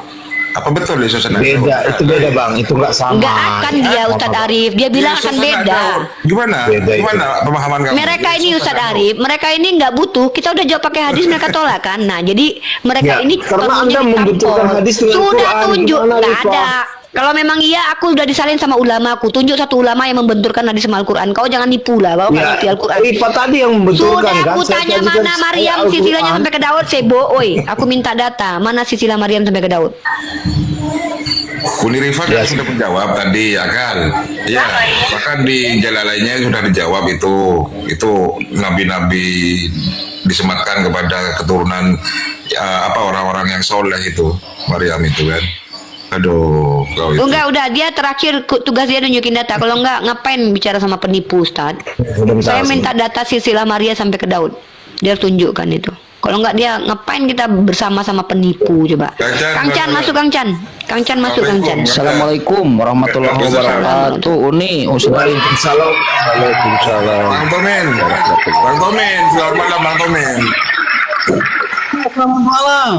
Apa betul Yesus anak Daud? Beda, itu beda Bang, itu nggak sama. Enggak akan dia Ustadz Arif. Dia bilang Yesus akan anak beda. Daud. Gimana? Beda itu. Gimana pemahaman kamu? Mereka ini Yesus Ustadz anak Arif, mereka ini nggak butuh. Kita udah jawab pakai hadis, mereka tolak kan. Nah, jadi mereka Ya, ini karena perlunya Anda ditampol. membenturkan hadis dengan Sudah Quran. tunjuk, Gimana, nggak Rifah? ada. Kalau memang iya, aku udah disalin sama ulama. Aku tunjuk satu ulama yang membenturkan hadis sama Al-Quran. Kau jangan nipu lah, bahwa Ya, ngerti Al-Quran. Rifa tadi yang membenturkan Sudah kan. aku Saya tanya tadi kan mana saya Maryam Al-Quran. sisilahnya sampai ke Daud, sebo. Oi, aku minta data. Mana sisilah Maryam sampai ke Daud? Uni Rifat kan sudah menjawab tadi ya kan, ya bahkan di Jalalainnya sudah dijawab itu nabi-nabi disematkan kepada keturunan orang-orang yang soleh itu Maryam itu kan. Aduh, kau itu. Enggak, udah dia terakhir tugas dia nunjukin data. Kalau enggak ngapain bicara sama penipu, Ustaz? Saya minta data silsilah Maria sampai ke Daud. Dia tunjukkan itu. Kalau enggak dia ngapain kita bersama sama penipu coba. Kang Chan masuk Kang Chan. Kang Chan masuk Kang Chan. Assalamualaikum warahmatullahi wabarakatuh. Uni Waalaikumsalam. Waalaikumsalam. Bang Tomen, selamat malam Bang Tomen. Selamat malam.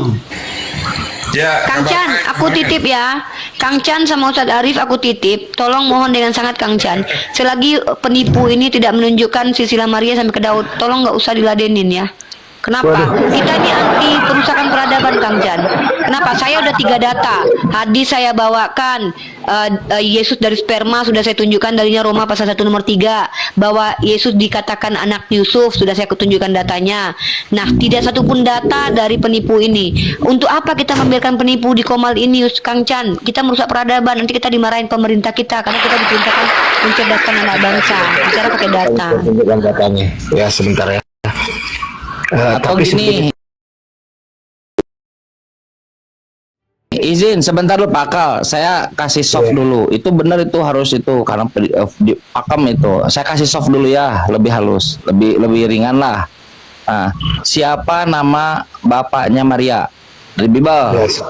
Ya, Kang Chan, aku titip ya. Kang Chan sama Ustadz Arif aku titip. Tolong mohon dengan sangat Kang Chan. Selagi penipu ini tidak menunjukkan silsilah Maria sampai ke Daud, tolong nggak usah diladenin ya. Kenapa? Kita ini anti perusakan peradaban Kang Chan. Kenapa? Saya udah 3 data. Hadis saya bawakan. Yesus dari sperma sudah saya tunjukkan darinya Roma pasal 1 nomor 3. Bahwa Yesus dikatakan anak Yusuf sudah saya tunjukkan datanya. Nah, tidak satupun data dari penipu ini. Untuk apa kita membiarkan penipu di Komal ini Kang Chan? Kita merusak peradaban. Nanti kita dimarahin pemerintah kita karena kita diperintahkan mencerdaskan anak bangsa. Bicara pakai data. Tunjukkan datanya. Ya sebentar ya. Atau Tapi gini, izin sebentar dulu Pak Akal. Saya kasih soft dulu. Itu benar itu harus itu karena di pakem itu. Saya kasih soft dulu ya, lebih halus, lebih ringan lah. Nah, siapa nama bapaknya Maria dari Bible? Yes.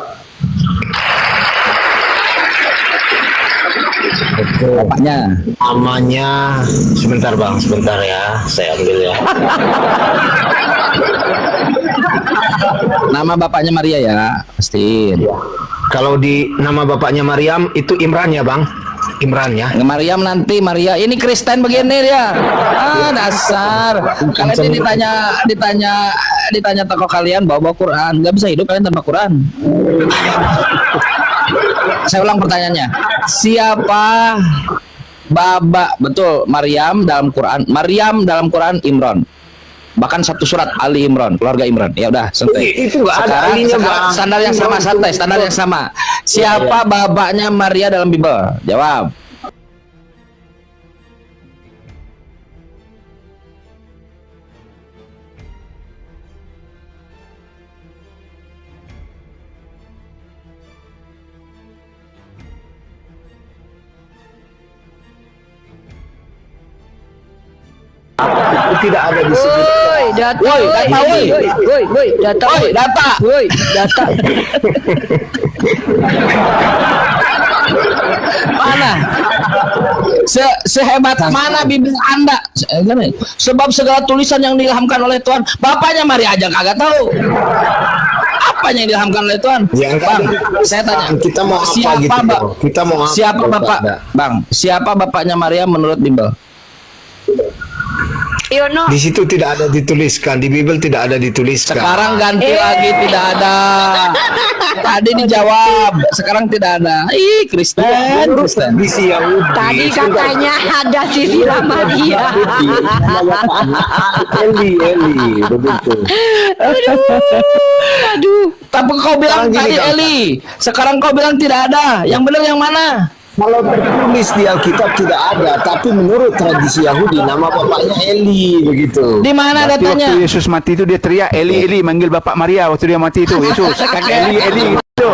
Betul. Bapaknya. Namanya sebentar Bang, sebentar ya, saya ambil ya. Nama bapaknya Maria ya, pastiin. Ya. Kalau di nama bapaknya Maryam itu Imran ya Bang, Imran ya. Maryam nanti Maria ini Kristen begini dia. Dasar. Kalian ini ditanya tokoh kalian bawa Quran, nggak bisa hidup kalian tanpa Quran. Saya ulang pertanyaannya. Siapa betul Maryam dalam Quran? Maryam dalam Quran Imran. Bahkan satu surat Ali Imran, keluarga Imran. Ya udah, santai. Itu nggak ada alinya Bang. Standar yang sama, santai, standar yang sama. Siapa bapaknya Maria dalam Bible? Jawab. Itu tidak ada disebut. Woi, data. Woi, data, woi. Woi, data. Woi, data. Woi, data. Mana? Sehebat mana Bible Anda? Sebab segala tulisan yang diilhamkan oleh Tuhan, bapaknya Maria aja kagak tahu. Apa yang diilhamkan oleh Tuhan? Ya, Bang, saya tanya. Kita mau apa siapa, gitu? Kita mau apa? Siapa bapak? Bang, siapa bapaknya Maria menurut Bible? Yono. Di situ tidak ada dituliskan, di Bible tidak ada dituliskan. Sekarang ganti lagi tidak ada. Tadi dijawab, sekarang tidak ada. Ih, Kristen. Tradisi Yahudi. Tadi katanya ada Sisi Maria. Eli, begitu. Aduh. Tapi kau bilang tadi Eli, sekarang kau bilang tidak ada. Yang benar yang mana? Kalau tertulis di Alkitab tidak ada, tapi menurut tradisi Yahudi nama bapaknya Eli begitu. Di mana datanya? Waktu Yesus mati itu dia teriak Eli Eli manggil bapak Maria waktu dia mati itu Yesus Eli Eli gitu.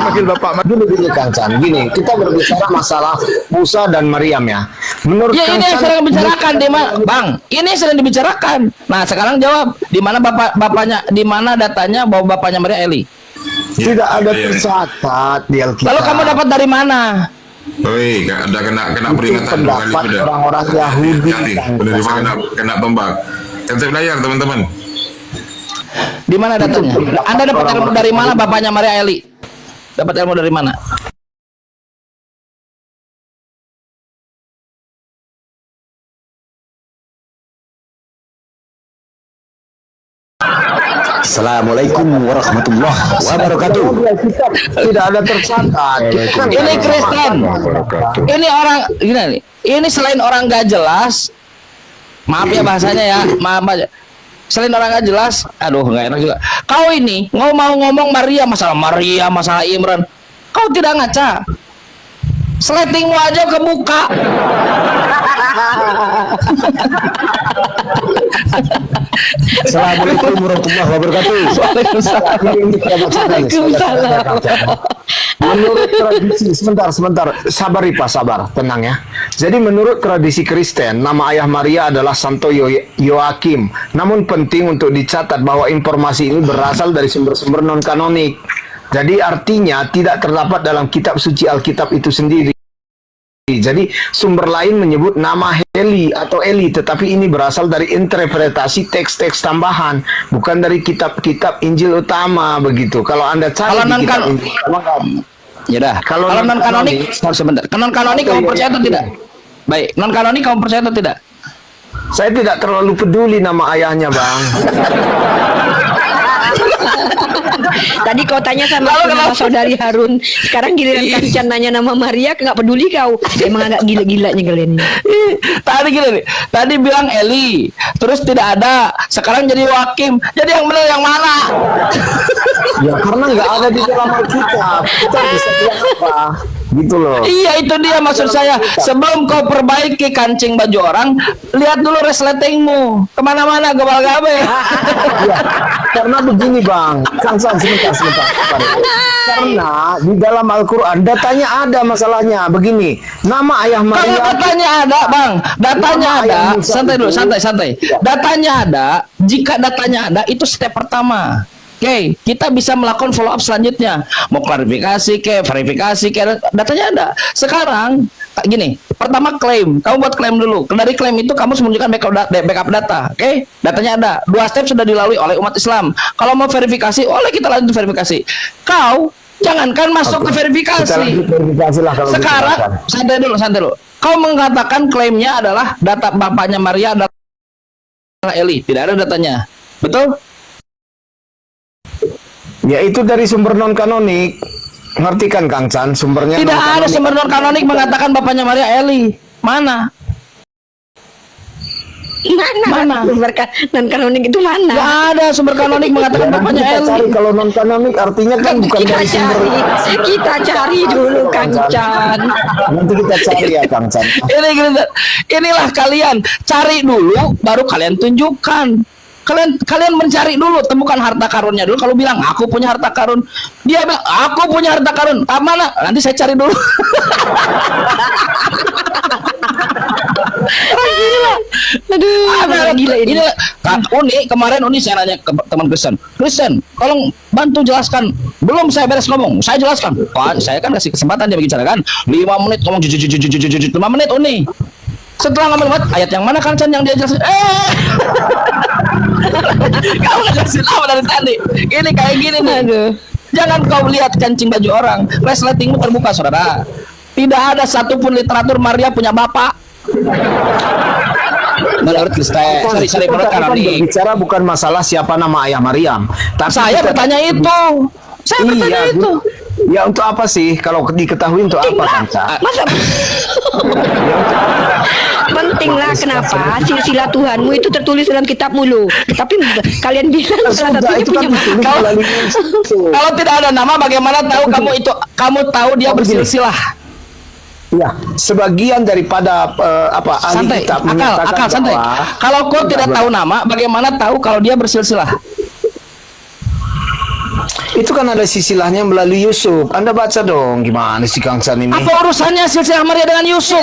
Manggil bapak Maria. Gini Kang Chan, gini kita berbicara masalah Musa dan Maryam ya. Menurut Ya ini yang sedang dibicarakan di mana, Bang? Ini sedang dibicarakan. Nah sekarang jawab, di mana bapaknya, di mana datanya bahwa bapaknya Maria Eli? Tidak ada tercatat di Alkitab. Lalu kamu dapat dari mana? Oi, ada kena peringatan dua kali pendapat sudah. orang-orang Yahudi. Benar kena tombak. Cancel layar teman-teman. Di mana datanya? Anda dapat ilmu dari mana bapaknya Maria Eli? Dapat ilmu dari mana? Assalamualaikum warahmatullahi wabarakatuh. Tidak ada tercatat. Ini Kristen. Ini orang gini. Ini selain orang gak jelas. Maaf ya bahasanya ya. Maaf aja. Selain orang gak jelas, aduh nggak enak juga. Kau ini mau ngomong Maria, masalah Imran. Kau tidak ngaca. Sletingmu aja ke muka. Assalamualaikum warahmatullahi wabarakatuh. Waalaikumsalam. Menurut tradisi, sebentar, sabar Ripa, sabar, tenang ya. Jadi menurut tradisi Kristen, nama ayah Maria adalah Santo Yoakim. Namun penting untuk dicatat bahwa informasi ini berasal dari sumber-sumber non-kanonik. Jadi artinya tidak terdapat dalam kitab suci Alkitab itu sendiri. Jadi sumber lain menyebut nama Heli atau Eli, tetapi ini berasal dari interpretasi teks-teks tambahan, bukan dari kitab-kitab Injil utama begitu. Kalau Anda cari Kalau di kitab Injil utama, ya dah. Kalau non kanonik, sebentar. Non kanonik kamu percaya atau tidak? Baik, non kanonik kamu percaya atau tidak? saya tidak terlalu peduli nama ayahnya, Bang. Tadi kau tanya sama saudari Harun, sekarang giliran Kang Chan nanya nama Maria, nggak peduli kau. Emang agak gila-gilanya kalian. Tadi gini nih, tadi bilang Eli, terus tidak ada, sekarang jadi Wakim. Jadi yang benar yang mana? Ya karena nggak ada di dalam Alkitab. Kita bisa bilang apa? gitu loh. Iya, itu dia maksud saya. Sebelum kau perbaiki kancing baju orang, lihat dulu resletingmu. Kemana-mana gabal-gabe. Ya, karena begini Bang, Kang San, sebentar. Karena di dalam Al-Quran datanya ada masalahnya. Begini, nama ayah Kalau Maria. datanya ada, Bang, datanya Nama ada. ayah Musa Santai dulu, itu- santai. Datanya ada. Jika datanya ada, itu step pertama. Oke, kita bisa melakukan follow up selanjutnya. Mau klarifikasi ke, verifikasi ke, datanya ada. Sekarang gini, pertama klaim. Kamu buat klaim dulu. Dari klaim itu kamu harus menunjukkan backup data. Oke, datanya ada. 2 step sudah dilalui oleh umat Islam. Kalau mau verifikasi, oleh kita lanjut verifikasi. Kau jangankan masuk ke verifikasi. Kita lanjut verifikasi lah kalau Sekarang gitu, santai dulu. Kau mengatakan klaimnya adalah data bapaknya Maria adalah Eli, tidak ada datanya. Betul? Ya itu dari sumber non kanonik. Ngerti kan Kang Chan, sumbernya Tidak ada non-kanonik. sumber non kanonik mengatakan bapaknya Maria Eli. Mana? Mana? Sumber non kanonik itu mana? Gak ada sumber kanonik mengatakan Ya, bapaknya kita Eli. cari kalau non kanonik artinya kan bukan kita dari sumber. kita cari dulu Kang Chan. Nanti kita cari ya Kang Chan. Inilah kalian cari dulu, baru kalian tunjukkan. Kalian mencari dulu, temukan harta karunnya dulu. Kalau bilang aku punya harta karun, dia bilang aku punya harta karun. Mana? Nanti saya cari dulu. Aduh, gila ini. Uni kemarin saya nanya ke teman Kristen, tolong bantu jelaskan. Belum saya beres ngomong, saya jelaskan. Pak, saya kan kasih kesempatan dia bicara kan. 5 menit ngomong 5 menit Uni. Setelah ngomong ayat yang mana Kang Chan yang dia jelasin? Kau nggak jelasin apa dari tadi? Ini kayak gini nih. Jangan kau lihat kancing baju orang. Resletingmu terbuka, saudara. Tidak ada satupun literatur Maria punya bapak. Menurut Kristen, sorry, menurut kanonik. Berbicara bukan masalah siapa nama ayah Maryam. Tapi Saya bertanya itu. Saya bertanya itu. Ya untuk apa sih? Kalau diketahui untuk apa Kang Chan? Masa penting lah kenapa silsilah Tuhanmu itu tertulis dalam kitabmu loh. Tapi kalian bilang salah satunya punya Kalau tidak ada nama, bagaimana tahu kamu tahu dia bersilsilah? Ya, sebagian daripada ahli Santai, kitab akal menyatakan santai. bahwa Kalau kau tidak tahu nama, bagaimana tahu kalau dia bersilsilah? itu kan ada sisilahnya melalui Yusuf. Anda baca dong, gimana sih Kang Chan ini? Apa urusannya silsilah Maria dengan Yusuf?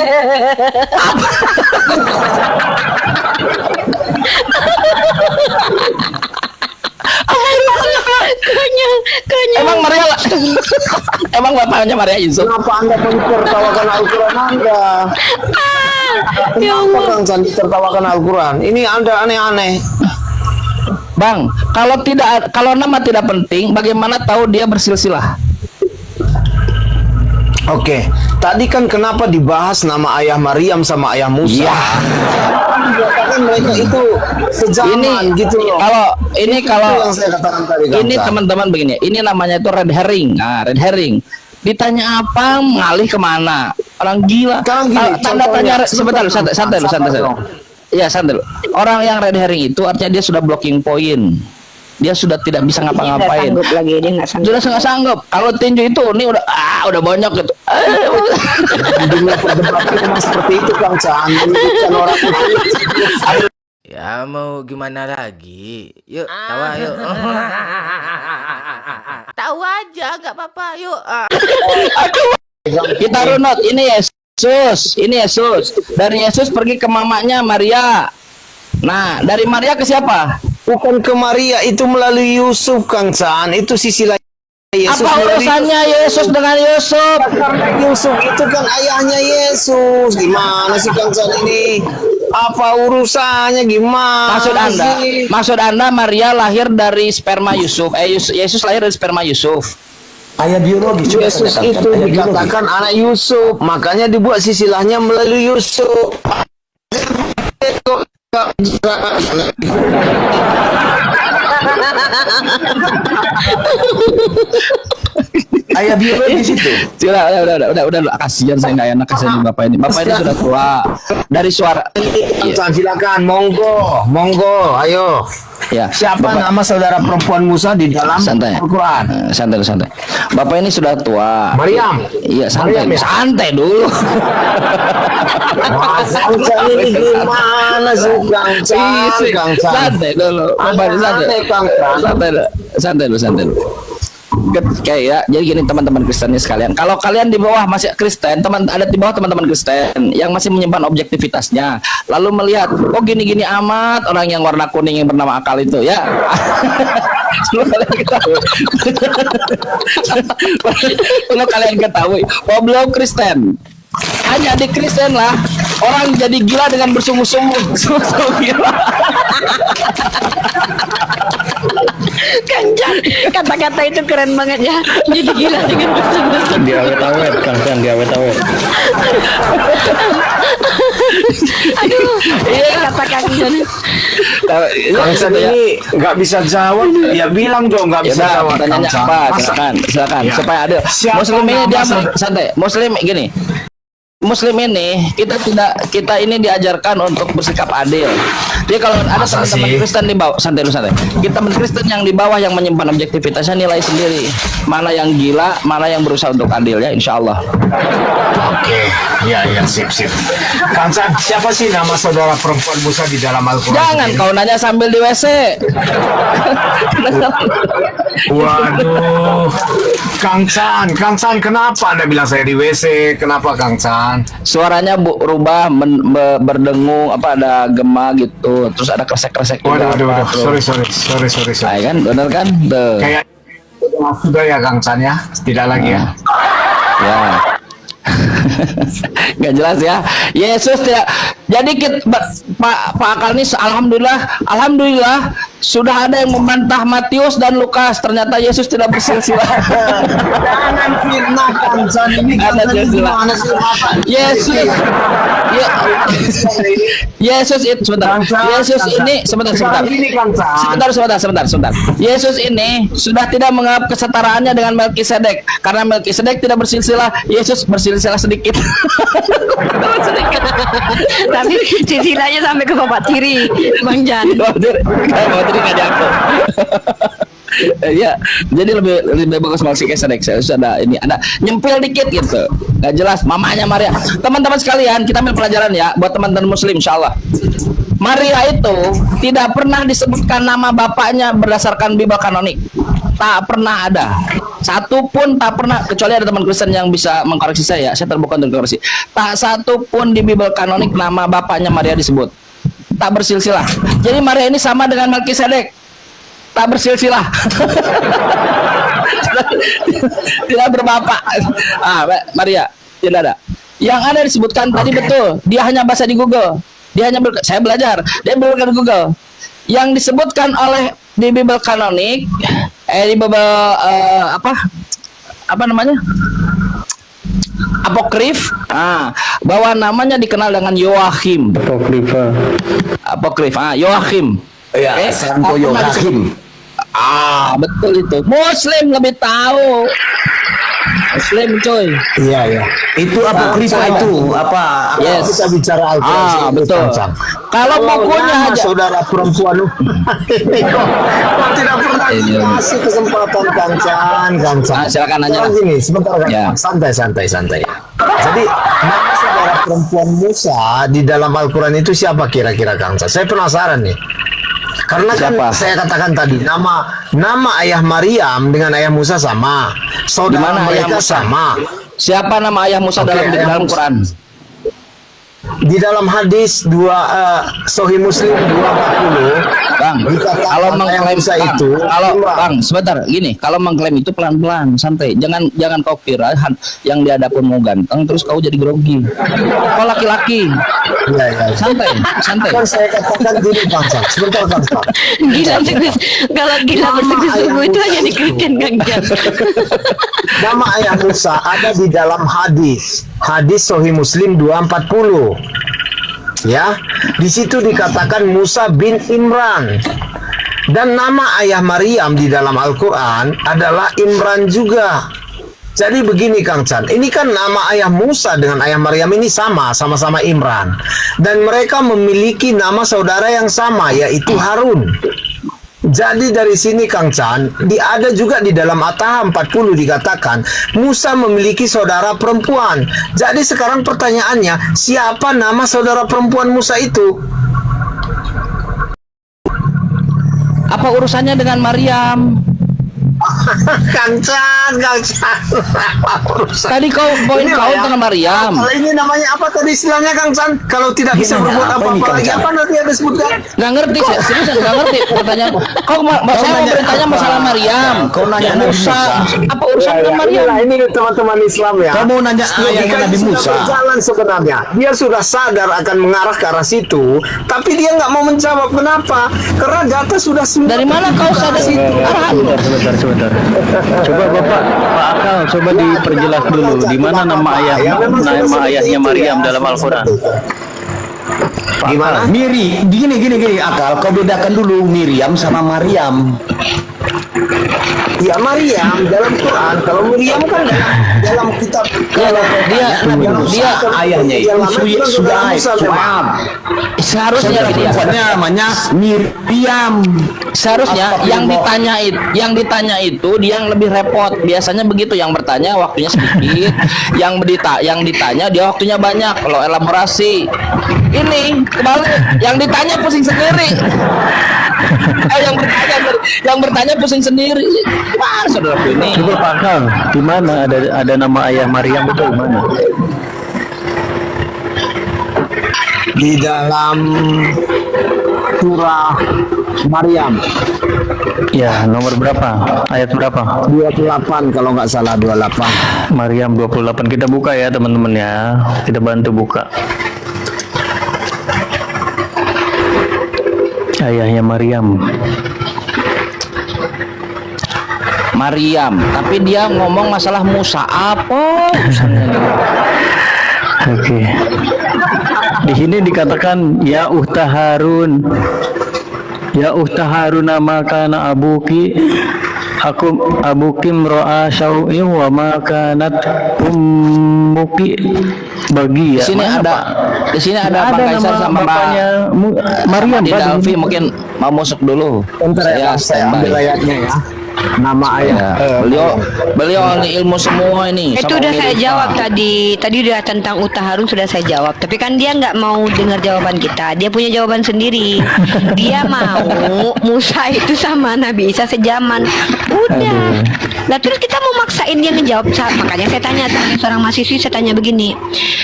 Emang Maria emang bapaknya Maria Yusuf? Kenapa Anda mentertawakan Al-Quran Anda? Kenapa Kang Chan ditertawakan Al-Quran? Ini Anda aneh-aneh. Bang, kalau nama tidak penting, bagaimana tahu dia bersilsilah? Oke, tadi kan kenapa dibahas nama ayah Maryam sama ayah Musa? Iya. Kan mereka itu sejaman gitu loh. Kalau yang saya katakan tadi, Kang ini Chan. teman-teman begini, ini namanya itu red herring. Nah, red herring. Ditanya apa, mengalih kemana? Orang gila. Sekarang gini, Tanda contohnya, tanya, sebentar, santai dulu. Iya, santai dulu. Orang yang red herring itu artinya dia sudah blocking point. Dia sudah tidak bisa ngapa-ngapain. Dia lagi, dia nggak sanggup. Sudah nggak sanggup. Kalau tinju itu, ini udah banyak gitu. Dunia perdebatan memang seperti itu Kang Chan. Menyebutkan orang itu. Ya mau gimana lagi? Yuk, tawa yuk. Tahu aja, nggak apa-apa. Yuk. Kita runut. Ini Yesus. Dari Yesus pergi ke mamanya Maria. Nah, dari Maria ke siapa? Bukan ke Maria, itu melalui Yusuf Kang Chan. Itu sisi lain. Yesus Apa melalui urusannya Yesus dengan Yusuf? Karena Yusuf itu kan ayahnya Yesus. Gimana sih Kang Chan ini? Apa urusannya gimana? Maksud Anda Maria lahir dari sperma Yusuf. Yesus lahir dari sperma Yusuf. Ayah biologis. Yesus itu dikatakan anak Yusuf, makanya dibuat sisilahnya melalui Yusuf. Ayah biologis itu. Udah, kasihan saya nggak enak kasihan bapak ini. Bapak ini sudah tua. Dari suara. Silakan, monggo, ayo. Ya. Siapa Bapak- nama saudara perempuan Musa di dalam Santai. Al-Quran? Santai. Bapak ini sudah tua. Maryam. Iya, santai. Maryam, ya? Santai dulu. Kangsan ini gimana sih Kangsan? Santai dulu. Bapak Santai, Kangsan. Santai dulu. Kayak ya, jadi gini teman-teman Kristen sekalian. Kalau kalian di bawah masih Kristen, ada di bawah teman-teman Kristen yang masih menyimpan objektivitasnya, lalu melihat, oh gini-gini amat orang yang warna kuning yang bernama akal itu, ya. Perlu kalian ketahui, bahwa beliau Kristen. Hanya di Kristen lah orang jadi gila dengan bersungguh-sungguh gila. Kang Jan, kata-kata itu keren banget ya. Jadi gila dengan bersungguh-sungguh. Diawet-awet, Kang Jan, diawet-awet. Aduh, kata Kang Jan. Kangsan ini nggak bisa jawab. Ya bilang dong nggak bisa Ya, jawab. pertanyaannya Kangsan. apa? Masa- Silakan. Ya. Supaya ada Siapa Muslim ini nama dia saudara- santai. Muslim gini. Muslim ini kita ini diajarkan untuk bersikap adil. Jadi kalau ada Masa teman-teman sih? Kristen di bawah, santai. Kita teman Kristen yang di bawah yang menyimpan objektivitasnya nilai sendiri. Mana yang gila, mana yang berusaha untuk adil ya, insya Allah. Oke, ya sip. Kangsan, siapa sih nama saudara perempuan Musa di dalam Al-Quran? Jangan sendiri? kau nanya sambil di WC. Waduh, Kangsan, kenapa Anda bilang saya di WC? Kenapa Kangsan? Suaranya berubah berdengung, ada gema gitu, terus ada kresek-kresek juga. Waduh, Terus- sorry. Nah, kan, bener kan? Tuh. Kayak sudah ya Kangsan ya, tidak lagi ya. Ya. Nggak jelas ya. Yesus tidak. Jadi Pak Akal ini alhamdulillah sudah ada yang membantah Matius dan Lukas. Ternyata Yesus tidak bersilsilah. Jangan fitnah Kangsan ini. Ada silsilah. Yesus. Yesus itu sebentar. Yesus ini sebentar. Sebentar. Yesus ini sudah tidak menganggap kesetaraannya dengan Melkisedek karena Melkisedek tidak bersilsilah. Yesus bersilsilah sedikit. Sedikit. Tapi silsilahnya sampai ke bapak tiri, Bang Jan. Mau jadi nggak diaku. Ya, jadi lebih bagus Melkisedek. Saya sudah ada nyempil dikit gitu. Nggak jelas mamanya Maria. Teman-teman sekalian, kita ambil pelajaran ya buat teman-teman Muslim, insyaallah. Maria itu tidak pernah disebutkan nama bapaknya berdasarkan Bible kanonik. Tak pernah ada. Satu pun tak pernah, kecuali ada teman Kristen yang bisa mengkoreksi saya terbuka untuk koreksi. Tak satu pun di Bible kanonik nama bapaknya Maria disebut. Tak bersilsilah. Jadi Maria ini sama dengan Melkisedek. Tak bersilsilah. Tidak berbapak. Maria tidak ada. Yang ada disebutkan tadi betul. Dia hanya baca di Google. Saya belajar. Dia belajar di Google. Yang disebutkan oleh di Bible kanonik, di Bible apa namanya? Apokrif, bahwa namanya dikenal dengan Yoachim. Apokrif, Yoachim. Ya, Santo Yoachim. Betul itu. Muslim lebih tahu. Muslim coy. Iya. Itu apokrifa itu apa? Yes. Kita bicara Al-Quran. Betul. Kalau bukunya aja. Saudara perempuan kok tidak pernah dikasih kesempatan Kangsan. Silakan nanya. Gini, sebentar kan. Ya. Santai. Jadi nama saudara perempuan Musa di dalam Al-Quran itu siapa kira-kira Kangsan? Saya penasaran nih. Karena kan Siapa? saya katakan tadi nama ayah Maryam dengan ayah Musa sama, saudara Di mana ayah mereka Musa? sama. Siapa nama ayah Musa Oke, ayah dalam Musa. Quran? Di dalam hadis Sahih Muslim 240, Bang, dikatakan kalau ayah mengklaim Musa Bang, itu kalau Imran. Bang, sebentar, gini, kalau mengklaim itu pelan-pelan, santai. Jangan kau kira yang di hadapan mau ganteng terus kau jadi grogi. Kau laki-laki. Ya. Santai. Kan saya katakan gini Kangsan, sebentar Kangsan. Kalau gila bersungguh-sungguh itu hanya di Kristen, Kang Jan. Nama ayah Musa ada di dalam hadis Sahih Muslim 240. Ya, di situ dikatakan Musa bin Imran. Dan nama ayah Maryam di dalam Al-Quran adalah Imran juga. Jadi begini Kang Chan, ini kan nama ayah Musa dengan ayah Maryam ini sama-sama Imran. Dan mereka memiliki nama saudara yang sama, yaitu Harun. Jadi dari sini Kang Chan, ada juga di dalam At-Taha 40 dikatakan Musa memiliki saudara perempuan. Jadi sekarang pertanyaannya, siapa nama saudara perempuan Musa itu? Apa urusannya dengan Maryam? Kang Chan. Tadi poin kau tentang Maryam. Kalau ini namanya apa tadi istilahnya Kang Chan? Kalau tidak bisa berbuat apa-apa lagi, apa nanti ada sebutkan? Nggak ngerti, serius nggak ngerti pertanyaan. Kau saya mau bertanya masalah Maryam. Kau nanya Musa. Apa urusan dengan Maryam? Ini teman-teman Islam ya. Kamu nanya ayahnya Nabi Musa. Berjalan sebenarnya. Dia sudah sadar akan mengarah ke arah situ, tapi dia nggak mau menjawab. Kenapa? Karena data sudah semua. Dari mana kau sadar itu? Sebentar. Coba Bapak, Pak Akal, coba diperjelas dulu di mana nama ayahnya Maryam dalam Al-Quran. Gimana? Gini Akal, kau bedakan dulu Miriam sama Maryam. Ya Maryam dalam Quran. Kalau Miriam kan dalam kitab. Kalau dia ayahnya itu sudah seharusnya dia namanya Miriam. Seharusnya yang ditanya itu dia yang lebih repot. Biasanya begitu, yang bertanya waktunya sedikit, yang ditanya dia waktunya banyak. Kalau elaborasi ini kebalik, yang ditanya pusing sendiri. Yang bertanya pusing sendiri. Wah, saudaraku ini. Coba Pak Akal, di mana ada nama ayah Maryam itu di mana? Di dalam surah Maryam. Ya, nomor berapa? Ayat berapa? 28 kalau nggak salah, 28. Maryam 28. Kita buka ya teman-teman ya. Kita bantu buka. Ayahnya Maryam. Tapi dia ngomong masalah Musa. Apa? Oke. Di sini dikatakan ya ukhta Harun. Ya ukhta Harun makana abuki. Abuki mro'a syau'i wa ma kanat ummuki bagi ya. Di sini ada Pak Kaisar sama bapaknya Maryam. Dalfi mungkin mau masuk dulu. Saya ambil ayatnya ya. Nama ayah. Beliau ini ilmu semua ini. Itu udah saya jawab tadi. Tadi udah tentang Uta Harun sudah saya jawab. Tapi kan dia nggak mau dengar jawaban kita. Dia punya jawaban sendiri. Dia mau Musa itu sama Nabi Isa sejaman. Udah. Nah terus kita mau maksain dia ngejawab. Makanya saya tanya seorang mahasiswi, saya tanya begini.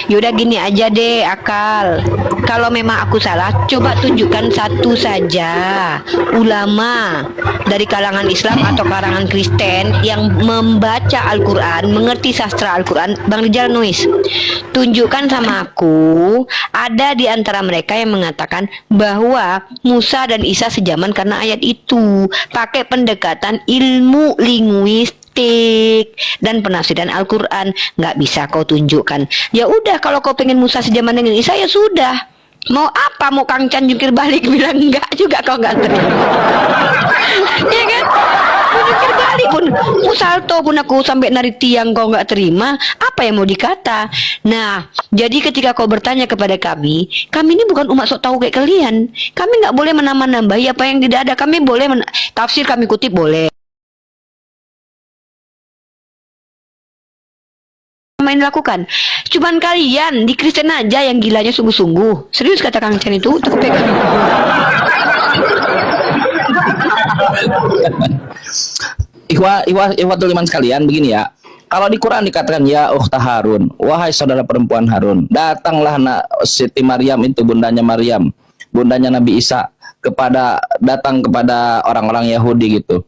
Yaudah gini aja deh Akal. Kalau memang aku salah, coba tunjukkan satu saja ulama dari kalangan Islam atau kalangan Kristen yang membaca Al-Quran, mengerti sastra Al-Quran. Bang Rijal nulis, tunjukkan sama aku ada di antara mereka yang mengatakan bahwa Musa dan Isa sejaman karena ayat itu. Pakai pendekatan ilmu linguistik dan penafsiran Al-Quran. Nggak bisa kau tunjukkan. Ya udah, kalau kau pengen Musa sejaman dengan Isa ya sudah. Mau apa? Mau Kang Chan jungkir balik bilang enggak juga kau nggak terima. Iya kan? Jungkir balik pun salto pun aku sampai narik tiang kau nggak terima, apa yang mau dikata? Nah, jadi ketika kau bertanya kepada kami ini bukan umat sok tahu kayak kalian. Kami nggak boleh menambah-nambahi apa yang tidak ada. Kami boleh tafsir, kami kutip boleh. Main lakukan. Cuman kalian di Kristen aja yang gilanya sungguh-sungguh. Serius kata Kang Chan itu pegang. Ikhwatul iman sekalian, begini ya. Kalau di Quran dikatakan ya ukhta Harun, wahai saudara perempuan Harun, datanglah Siti Maryam itu, bundanya Maryam, bundanya Nabi Isa, datang kepada orang-orang Yahudi gitu.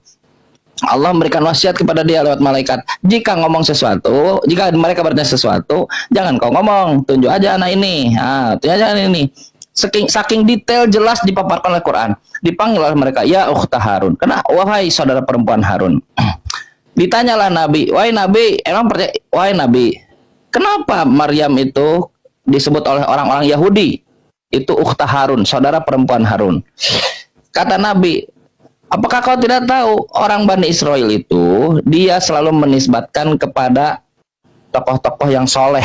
Allah memberikan wasiat kepada dia lewat malaikat. Jika mereka bertanya sesuatu, jangan kau ngomong, tunjuk aja anak ini. Tunjuk aja anak ini. Saking detail jelas dipaparkan oleh Quran. Dipanggil oleh mereka, ya ukhta Harun. Karena wahai saudara perempuan Harun. Ditanyalah Nabi, wahai Nabi, kenapa Maryam itu disebut oleh orang-orang Yahudi itu ukhta Harun, saudara perempuan Harun? Kata Nabi, apakah kau tidak tahu orang Bani Israel itu dia selalu menisbatkan kepada tokoh-tokoh yang soleh,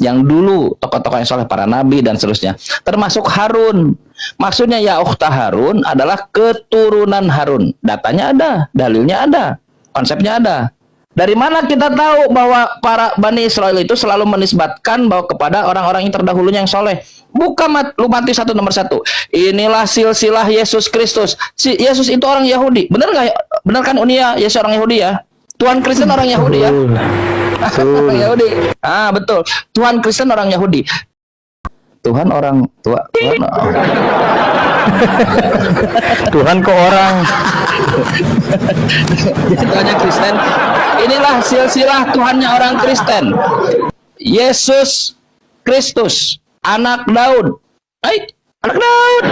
yang dulu tokoh-tokoh yang soleh, para nabi dan seterusnya, termasuk Harun. Maksudnya ya ukhta Harun adalah keturunan Harun. Datanya ada, dalilnya ada, konsepnya ada. Dari mana kita tahu bahwa para Bani Israel itu selalu menisbatkan bahwa kepada orang-orang yang terdahulunya yang soleh? Buka Matius 1 nomor 1. Inilah silsilah Yesus Kristus. Yesus itu orang Yahudi. Benar nggak? Benar kan Unia? Yesus orang Yahudi ya? Tuhan Kristen orang Yahudi ya? Orang Yahudi. Ah, betul. Tuhan Kristen orang Yahudi. Tuhan orang tua. Tuhan kok orang. Tuhannya Kristen. Inilah silsilah Tuhannya orang Kristen. Yesus Kristus, anak Daud. Anak Daud.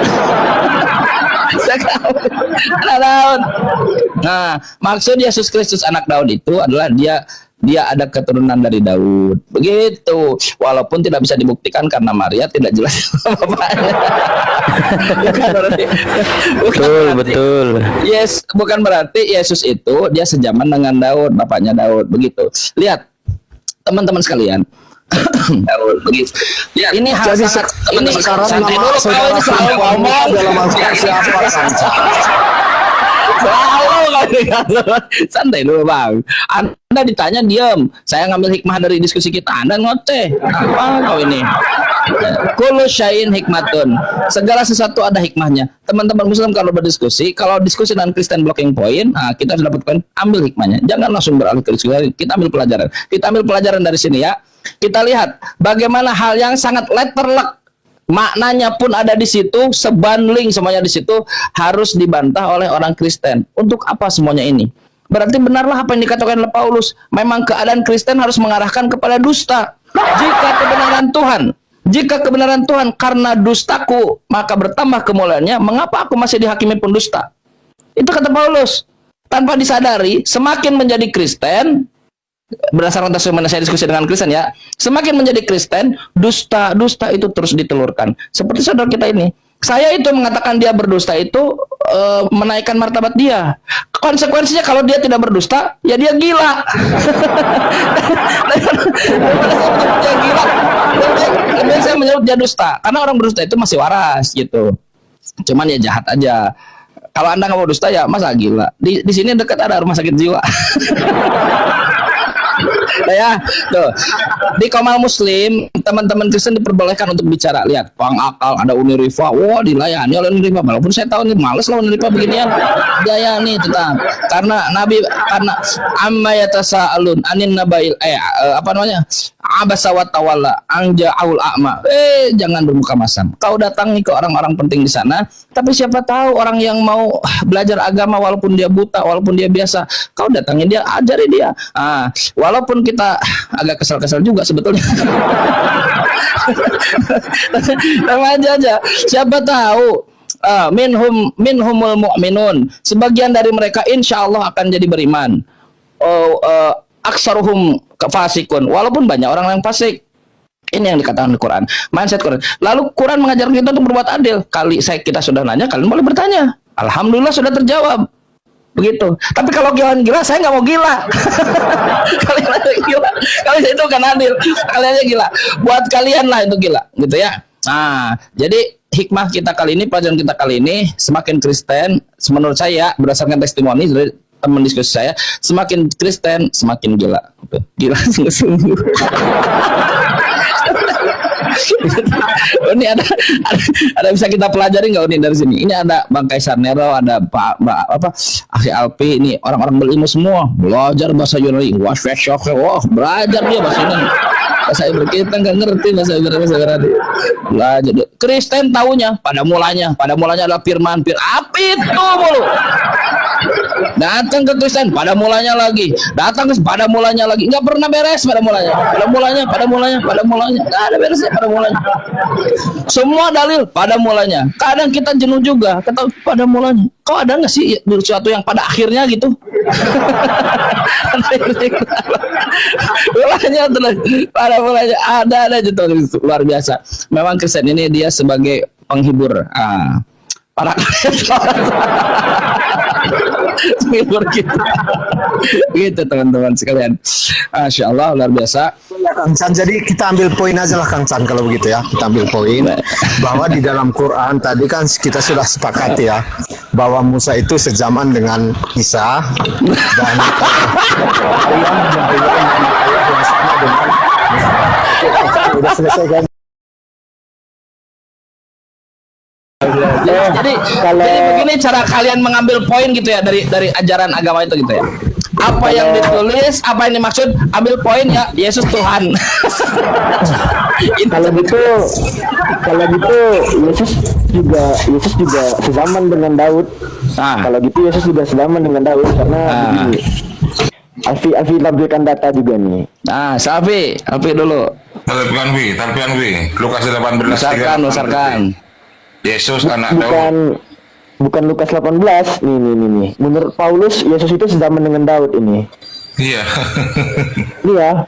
Anak Daud. Nah, maksud Yesus Kristus anak Daud itu adalah dia ada keturunan dari Daud. Begitu. Walaupun tidak bisa dibuktikan karena Maria tidak jelas bapaknya. Betul. Yes, bukan berarti Yesus itu dia sejaman dengan Daud, bapaknya Daud. Begitu. Lihat, teman-teman sekalian. Daud, begitu. Lihat, ini hal sangat ini sekarang santai nama dulu, saudara Paulus selalu ngomong dalam Alkitab siapa Sanca? Santai dulu bang. Anda ditanya diam. Saya ngambil hikmah dari diskusi kita. Anda ngoceh. Apa kau ini? Kullu syai'in hikmatun. Segala sesuatu ada hikmahnya. Teman-teman Muslim kalau berdiskusi, kalau diskusi dengan Kristen blocking point, nah, kita sudah dapatkan ambil hikmahnya. Jangan langsung beralih ke diskusi. Kita ambil pelajaran. Kita ambil pelajaran dari sini ya. Kita lihat bagaimana hal yang sangat letterlek. Maknanya pun ada di situ, sebanding semuanya di situ harus dibantah oleh orang Kristen. Untuk apa semuanya ini? Berarti benarlah apa yang dikatakan oleh Paulus. Memang keadaan Kristen harus mengarahkan kepada dusta. Jika kebenaran Tuhan karena dustaku maka bertambah kemuliaannya, mengapa aku masih dihakimi pendusta? Itu kata Paulus. Tanpa disadari, semakin menjadi Kristen, berdasarkan testimoni saya diskusi dengan Kristen ya, semakin menjadi Kristen, dusta itu terus ditelurkan. Seperti saudara kita ini, saya itu mengatakan dia berdusta itu menaikkan martabat dia. Konsekuensinya kalau dia tidak berdusta, ya dia gila. Dia gila. Lebih saya menyebut dia dusta, karena orang berdusta itu masih waras gitu. Cuman ya jahat aja. Kalau Anda nggak mau dusta ya masa gila. Di sini dekat ada rumah sakit jiwa. Ya, tuh. Di Komal Muslim, teman-teman Kristen diperbolehkan untuk bicara. Lihat, Bang Akal ada Unirifa, wah dilayani oleh Unirifa. Walaupun saya tahu nih males lah Unirifa beginian. Dayani tetap. Karena Nabi amma yatasaalun anin nabail apa namanya? Abasa wa tawalla anja'ul a'ma. Jangan bermuka masam. Kau datangi ke orang-orang penting di sana, tapi siapa tahu orang yang mau belajar agama walaupun dia buta, walaupun dia biasa, kau datangi dia, ajari dia. Walaupun kita agak kesal-kesal juga sebetulnya. Remaja aja. Siapa tahu minhumul mu'minun. Sebagian dari mereka insya Allah akan jadi beriman. Aksaruhum fasikun. Walaupun banyak orang yang fasik. Ini yang dikatakan di Quran. Mindset Quran. Lalu Quran mengajarkan kita untuk berbuat adil. Kita sudah nanya, kalian boleh bertanya. Alhamdulillah sudah terjawab. Begitu. Tapi kalau kalian gila, saya nggak mau gila. Kalian aja gila. Kalian itu kan adil. Kalian aja gila. Buat kalian lah itu gila, gitu ya. Nah, jadi hikmah kita kali ini, pelajaran kita kali ini, semakin Kristen, menurut saya berdasarkan testimoni dari teman diskusi saya, semakin Kristen semakin gila. Gila sungguh-sungguh. Ini ada bisa kita pelajari nggak ini dari sini? Ini ada Bang Kaisar Nero, ada Pak Akhi Alpi, ini orang-orang berilmu semua, belajar bahasa Yunani. Wah, belajar dia bahasa Yunani. Bahasa Ibrani kita nggak ngerti bahasa Ibrani. Belajar. Kristen taunya pada mulanya adalah firman apa itu mulu. Datang ke Kristen pada mulanya lagi, nggak pernah beres pada mulanya, nggak ada beresnya pada mulanya. Semua dalil pada mulanya. Kadang kita jenuh juga, kata pada mulanya. Kok ada nggak sih sesuatu yang pada akhirnya gitu? Pada mulanya ada aja tuh luar biasa. Memang Kristen ini dia sebagai penghibur. para gitu teman-teman sekalian. Masya Allah, luar biasa. Kang Chan, jadi kita ambil poin aja lah Kang Chan kalau begitu ya. Kita ambil poin bahwa di dalam Quran tadi kan kita sudah sepakat ya bahwa Musa itu sezaman dengan Isa dan Maryam mempunyai nama ayah yang sama dengan Musa. Sudah selesai kan? Jadi begini cara kalian mengambil poin gitu ya dari ajaran agama itu gitu ya. Apa yang ditulis, apa yang dimaksud, ambil poin ya, Yesus Tuhan. Kalau gitu Yesus juga sezaman dengan Daud. Kalau gitu Yesus juga sezaman dengan Daud karena begini. Alfi tampilkan data juga nih. Alfi dulu. Tampilkan Wi. Lukas 18. Besarkan. Yesus anak Daud. Bukan Lukas 18 nih. Menurut Paulus Yesus itu sezaman dengan Daud ini. Iya. Iya.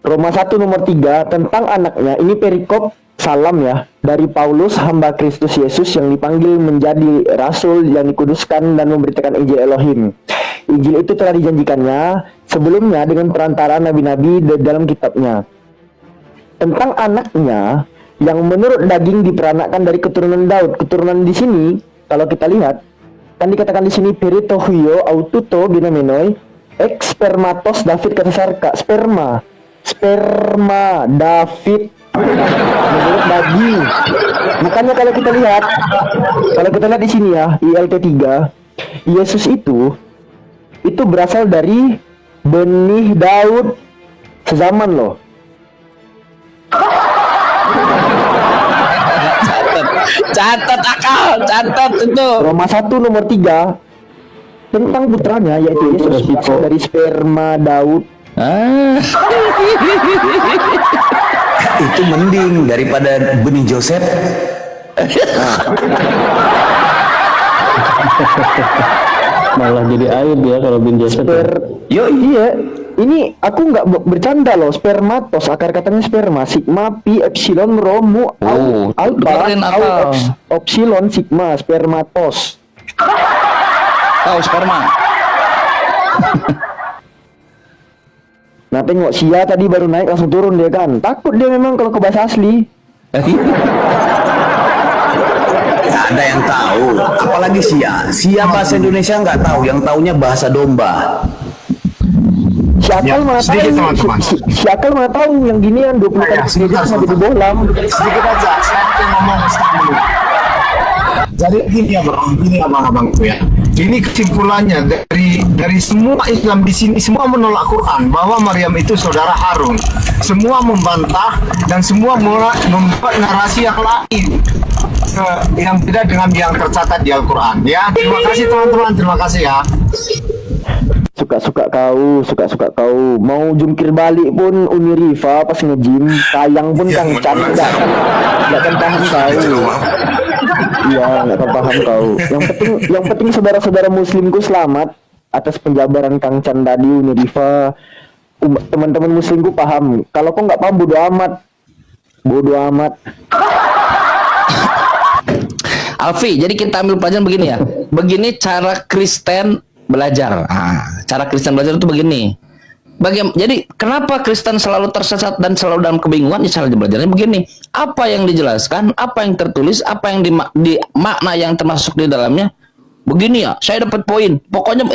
Roma 1 nomor 3 tentang anaknya. Ini perikop salam ya dari Paulus hamba Kristus Yesus yang dipanggil menjadi rasul yang dikuduskan dan memberitakan Injil Elohim. Injil itu telah dijanjikannya sebelumnya dengan perantara nabi-nabi dalam kitabnya. Tentang anaknya yang menurut daging diperanakkan dari keturunan Daud. Keturunan di sini kalau kita lihat kan dikatakan di sini peritohuio aututo binamenoi ex spermatos David kata sarka sperma David menurut daging. Makanya kalau kita lihat di sini ya ILT 3 Yesus itu berasal dari benih Daud sezaman loh. Catat itu. Roma 1 nomor 3 tentang putranya yaitu Yesus dari sperma Daud. Itu mending daripada benih Joseph. Malah jadi aib ya kalau bin Joseph. Iya. Ini aku nggak bercanda loh. Spermatos akar katanya sperma sigma pi epsilon rho mu alpha epsilon sigma spermatos. Sperma. Nah tengok Sia tadi baru naik langsung turun dia kan. Takut dia memang kalau ke bahasa asli. Nggak ada yang tahu, apalagi Sia bahasa Indonesia nggak tahu, yang taunya bahasa domba. Si Akal mana tahu? Si Akal mana tahu yang ginian 20 kali sedikit sampai di bolam. Sedikit aja, saya ngomong setengah dulu. Jadi gini abang-abang itu ya. Ini kesimpulannya dari semua Islam di sini semua menolak Quran bahwa Maryam itu saudara Harun. Semua membantah dan semua membuat narasi yang lain yang beda dengan yang tercatat di Al-Quran. Ya, terima kasih teman-teman, terima kasih ya. Suka-suka kau mau jungkir balik pun Uni Rifa pas nge-gym sayang pun Kang Chan nggak akan paham kau. Iya nggak akan paham kau. Yang penting saudara-saudara muslimku selamat atas penjabaran Kang Chan tadi Uni Rifa. Teman-teman muslimku paham. Kalau kau nggak paham bodo amat. Alfi, jadi kita ambil pelajaran begini ya. Begini cara Kristen belajar. Cara Kristen belajar itu begini. Jadi kenapa Kristen selalu tersesat dan selalu dalam kebingungan? Ya cara belajarnya begini. Apa yang dijelaskan, apa yang tertulis, apa yang di makna yang termasuk di dalamnya. Begini ya, saya dapat poin. Pokoknya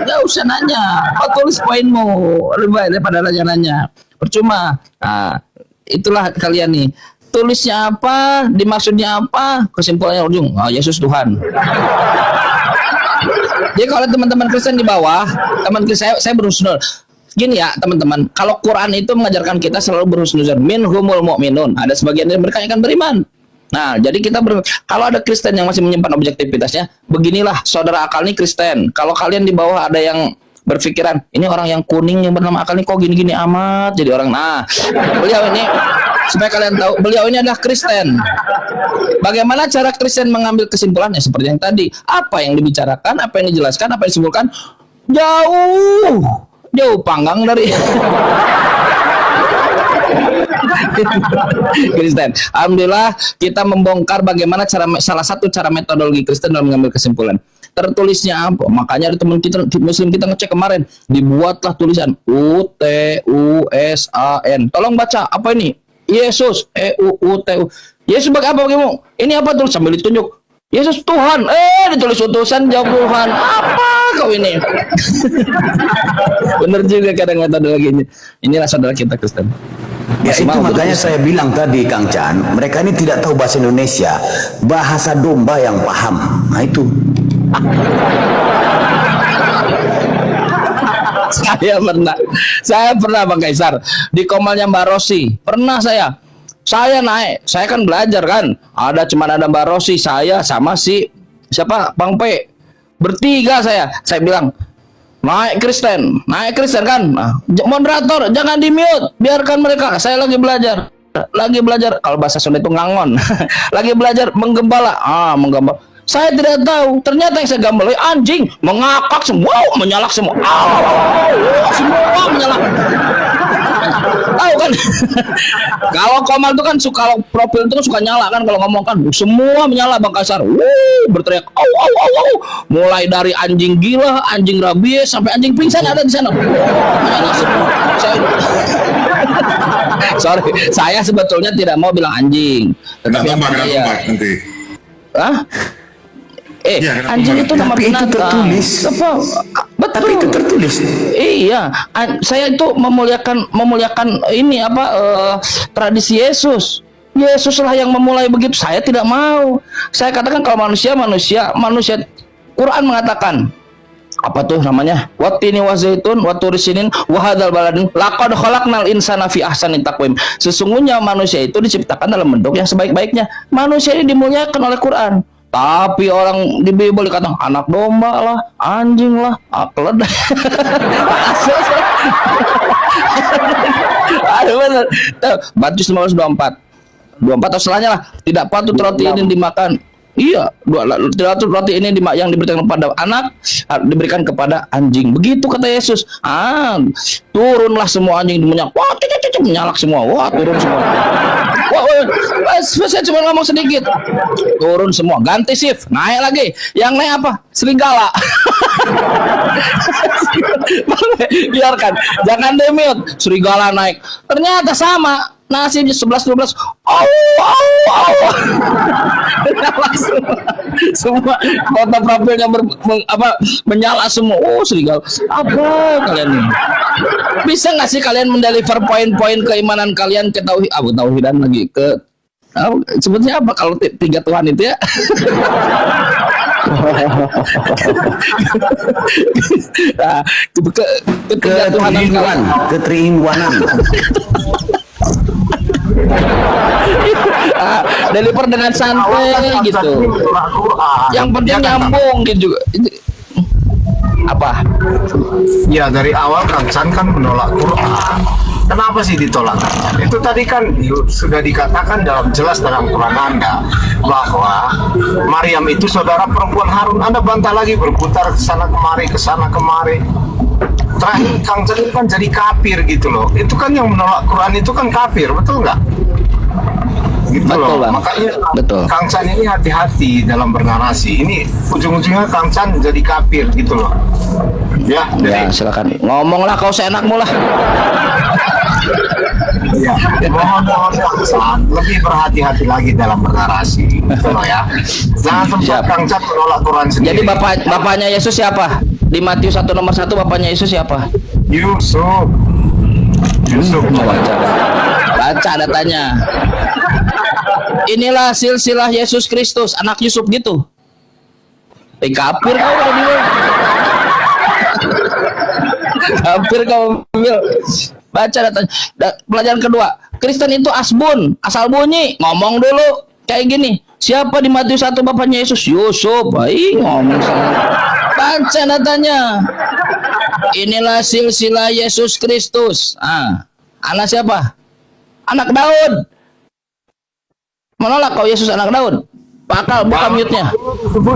nggak usah nanya. Kau tulis poinmu. Lebih baik daripada nanya-nanya. Percuma. Itulah kalian nih. Tulisnya apa, dimaksudnya apa, kesimpulannya ujung, Yesus Tuhan. Jadi kalau teman-teman Kristen di bawah, teman saya berhusnul. Gini ya teman-teman, kalau Quran itu mengajarkan kita selalu berhusnuzon. Minhumul mu'minun. Ada sebagian dari mereka yang akan beriman. Nah, jadi kita kalau ada Kristen yang masih menyimpan objektivitasnya, beginilah saudara Akal nih Kristen. Kalau kalian di bawah ada yang berpikiran, ini orang yang kuning yang bernama Akal nih kok gini-gini amat jadi orang. Nah, beliau ini supaya kalian tahu, beliau ini adalah Kristen. Bagaimana cara Kristen mengambil kesimpulannya? Seperti yang tadi, apa yang dibicarakan, apa yang dijelaskan, apa yang disimpulkan, jauh panggang dari Kristen. Alhamdulillah kita membongkar bagaimana salah satu cara metodologi Kristen dalam mengambil kesimpulan. Tertulisnya apa? Makanya ada teman kita Muslim kita ngecek kemarin, dibuatlah tulisan UTUSAN. Tolong baca apa ini? Yesus EUUTU. Yesus sebagai apa bagimu? Ini apa tuh? Sambil ditunjuk. Yesus Tuhan. Ditulis utusan jawab Tuhan. Apa kau ini? Bener juga kadang metodologinya. Inilah saudara kita Kristen. Ya itu makanya saya bilang tadi Kang Chan, mereka ini tidak tahu bahasa Indonesia, bahasa domba yang paham. Nah itu. Saya pernah Bang Kaisar di komalnya Mbak Rosi. Pernah saya naik, saya kan belajar kan. Cuman ada Mbak Rosi, saya sama si siapa Bang P. Bertiga saya bilang naik Kristen kan. Nah, moderator jangan di mute, biarkan mereka. Saya lagi belajar. Kalau bahasa Sunda itu ngangon. Lagi belajar menggembala. Menggembala. Saya tidak tahu. Ternyata yang saya gambalai anjing mengakak semua, menyalak semua. Semua menyalak. Tahu kan? Kalau komal itu kan suka, kalau profil itu kan suka nyala kan, kalau ngomong kan semua menyala Bang Kasar. Berteriak au. Mulai dari anjing gila, anjing rabies sampai anjing pingsan ada di sana. Menyala semua. Sorry, saya sebetulnya tidak mau bilang anjing. Tetapi nanti. Hah? Anjing itu nama binatang. Itu tertulis. Apa? Betul. Tapi itu tertulis. Iya, saya itu memuliakan ini apa tradisi Yesus. Yesuslah yang memulai begitu. Saya tidak mau. Saya katakan kalau manusia. Quran mengatakan apa tuh namanya? Wattini wazaitun waturisinin wahadal baladin laqad khalaqnal insana fi ahsani taqwim. Sesungguhnya manusia itu diciptakan dalam bentuk yang sebaik-baiknya. Manusia ini dimuliakan oleh Quran. Tapi orang di Bible dikatakan anak domba lah, anjing lah, keledai. Aduh benar. Matius 15:24 atau setelahnya lah. Tidak patut roti ini dimakan. Iya, tidak patut roti ini yang diberikan kepada anak diberikan kepada anjing. Begitu kata Yesus. Turunlah semua anjing menyalak. Wah, menyalak semua. Wah, turun semua. Saya cuma ngomong sedikit. Turun semua, ganti shift, naik lagi. Yang naik apa? Serigala. Biarkan, jangan demute. Serigala naik. Ternyata sama. Nasibnya 11-12. Semua foto profilnya menyala semua. Serigala. Apa kalian ini? Bisa nggak sih kalian mendeliver poin-poin keimanan kalian ke tauhidan lagi ke sebetulnya apa kalau tiga Tuhan itu ya? Ketriinuanan. Deliver dengan santai gitu. Yang penting nyambung gitu juga. Apa? Ya dari awal Kang Chan kan menolak Quran. Kenapa sih ditolak? Itu tadi kan sudah dikatakan jelas dalam Quran Anda bahwa Maryam itu saudara perempuan Harun. Anda bantah lagi berputar ke sana kemari. Terakhir Kang Chan itu kan jadi kafir gitu loh. Itu kan yang menolak Quran itu kan kafir, betul nggak? Gitu betul, loh. Bang. Makanya betul. Kang Chan ini hati-hati dalam bernarasi. Ini ujung-ujungnya Kang Chan jadi kafir gitu loh. Ya silakan. Ngomonglah kau seenakmu lah. Ya, mohon Kang Chan lebih berhati-hati lagi dalam bernarasi. Gitu loh ya. Jangan tempat Kang Chan menolak Quran sendiri. Jadi bapaknya Yesus siapa? Di Matius 1 nomor 1 bapaknya Yesus siapa? Yusuf. Baca datanya. Inilah silsilah Yesus Kristus, anak Yusuf gitu. Kafir kau udah bilang. Kafir kau bilang. Baca datanya. Pelajaran kedua, Kristen itu asbun, asal bunyi. Ngomong dulu kayak gini. Siapa di Matius 1 bapaknya Yesus? Yusuf. Ngomong sama. Baca datanya. Inilah silsilah Yesus Kristus. Anak siapa? Anak Daud. Menolak kau Yesus anak Daud. Bakal buka mute-nya.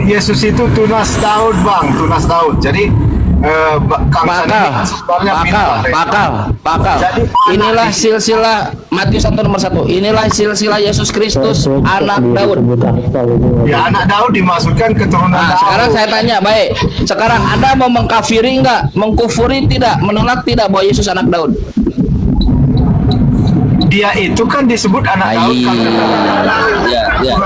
Yesus itu tunas Daud, Bang, tunas Daud. Jadi Kang San ini sebenarnya Bakal. Jadi, Inilah silsilah Matius 1 nomor 1. Inilah silsilah Yesus Kristus anak Daud. ya anak Daud dimasukkan keturunan Nah, Daud. sekarang saya tanya, baik. Sekarang Anda mau mengkafiri enggak? Mengkufuri tidak? Menolak tidak bahwa Yesus anak Daud? Dia itu kan disebut anak Daud. Ya.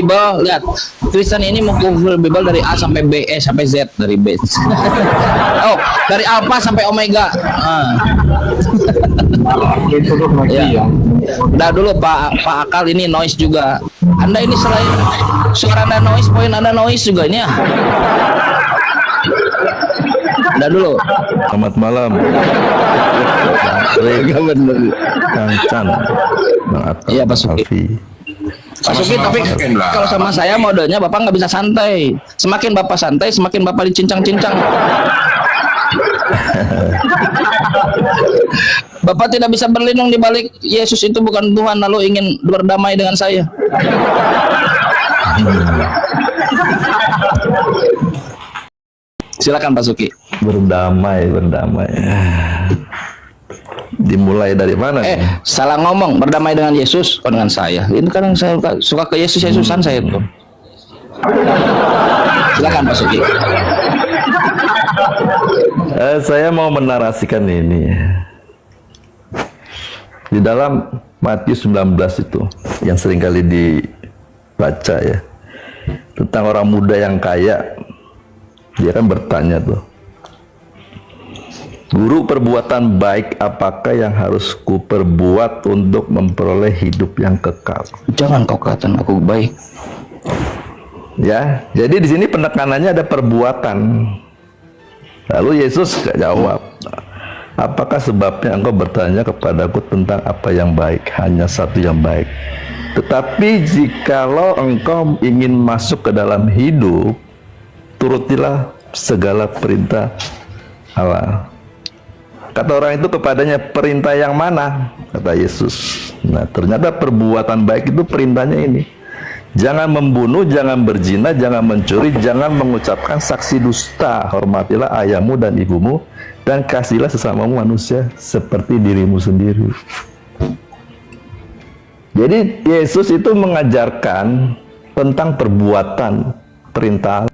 Bible, lihat, Kristen ini mengkufur Bible dari A sampai B, E sampai Z, dari B. Oh, dari Alpha sampai Omega. Itu tuh Ya. Udah dulu Pak Akal, ini noise juga. Anda ini selain suara Anda noise, poin Anda noise juga ini ya. Udah dulu. Selamat malam. Gak bener. Kang Chan. Iya Pak Suki. Pak Suki, tapi kalau sama saya modenya Bapak nggak bisa santai. Semakin Bapak santai, semakin Bapak dicincang-cincang. Bapak tidak bisa berlindung di balik Yesus itu bukan Tuhan lalu ingin berdamai dengan saya. Silakan Pak Suki. Berdamai. Dimulai dari mana? Salah ngomong, berdamai dengan Yesus, dengan saya. Ini kadang saya suka ke Yesusan saya itu. Silakan Pak Suki. Saya mau menarasikan ini. Di dalam Matius 19 itu yang seringkali dibaca ya, tentang orang muda yang kaya. Dia kan bertanya tuh, Guru, perbuatan baik apakah yang harus ku perbuat untuk memperoleh hidup yang kekal? Jangan kau katakan aku baik. Ya, jadi di sini penekanannya ada perbuatan. Lalu Yesus jawab, apakah sebabnya engkau bertanya kepadaku tentang apa yang baik? Hanya satu yang baik. Tetapi jikalau engkau ingin masuk ke dalam hidup, turutilah segala perintah Allah. Kata orang itu kepadanya, perintah yang mana? Kata Yesus. Nah, ternyata perbuatan baik itu perintahnya ini. Jangan membunuh, jangan berzina, jangan mencuri, jangan mengucapkan saksi dusta. Hormatilah ayahmu dan ibumu, dan kasihlah sesamamu manusia seperti dirimu sendiri. Jadi Yesus itu mengajarkan tentang perbuatan perintah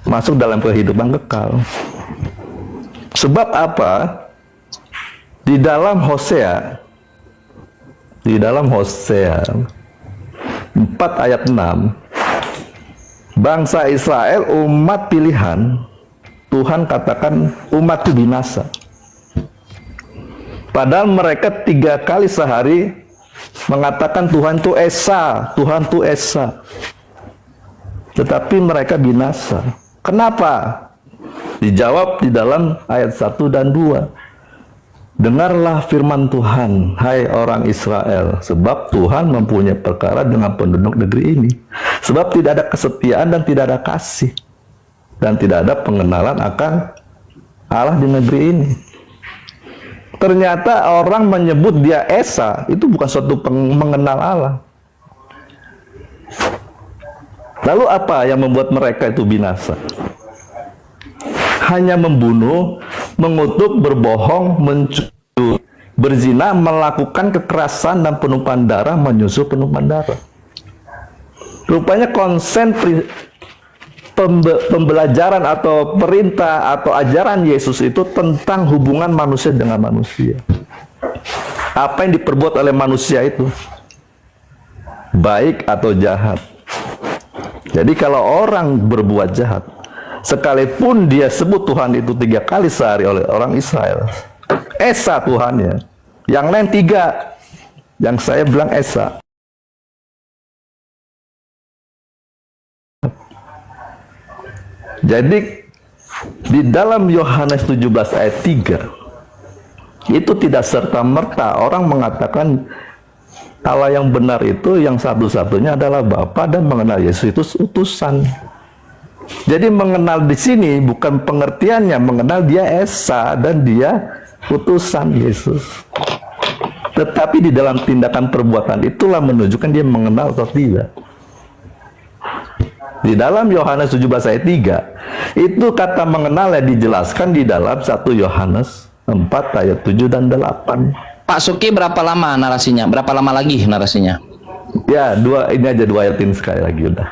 masuk dalam kehidupan kekal. Sebab apa? Di dalam Hosea 4 ayat 6, bangsa Israel umat pilihan, Tuhan katakan umat itu binasa. Padahal mereka 3 kali sehari mengatakan Tuhan itu Esa, Tuhan itu Esa. Tetapi mereka binasa. Kenapa? Dijawab di dalam ayat 1 dan 2. Dengarlah firman Tuhan, hai orang Israel, sebab Tuhan mempunyai perkara dengan penduduk negeri ini. Sebab tidak ada kesetiaan dan tidak ada kasih, dan tidak ada pengenalan akan Allah di negeri ini. Ternyata orang menyebut dia Esa, itu bukan suatu mengenal Allah. Lalu apa yang membuat mereka itu binasa? Hanya membunuh, mengutuk, berbohong, mencuri, berzina, melakukan kekerasan dan penumpahan darah, menyusup penumpahan darah. Rupanya konsen pembelajaran atau perintah atau ajaran Yesus itu tentang hubungan manusia dengan manusia. Apa yang diperbuat oleh manusia itu, baik atau jahat. Jadi kalau orang berbuat jahat, sekalipun dia sebut Tuhan itu 3 kali sehari oleh orang Israel, Esa Tuhannya, yang lain 3, yang saya bilang Esa. Jadi di dalam Yohanes 17 ayat 3 itu tidak serta-merta orang mengatakan Allah yang benar itu yang satu-satunya adalah Bapa, dan mengenal Yesus itu utusan. Jadi mengenal di sini bukan pengertiannya mengenal dia Esa dan dia utusan Yesus. Tetapi di dalam tindakan perbuatan itulah menunjukkan dia mengenal atau tidak. Di dalam Yohanes 17 ayat 3, itu kata mengenalnya dijelaskan di dalam 1 Yohanes 4 ayat 7 dan 8. Pak Suki berapa lama narasinya? Berapa lama lagi narasinya? Ya, ini aja 2 ayat ini sekali lagi udah.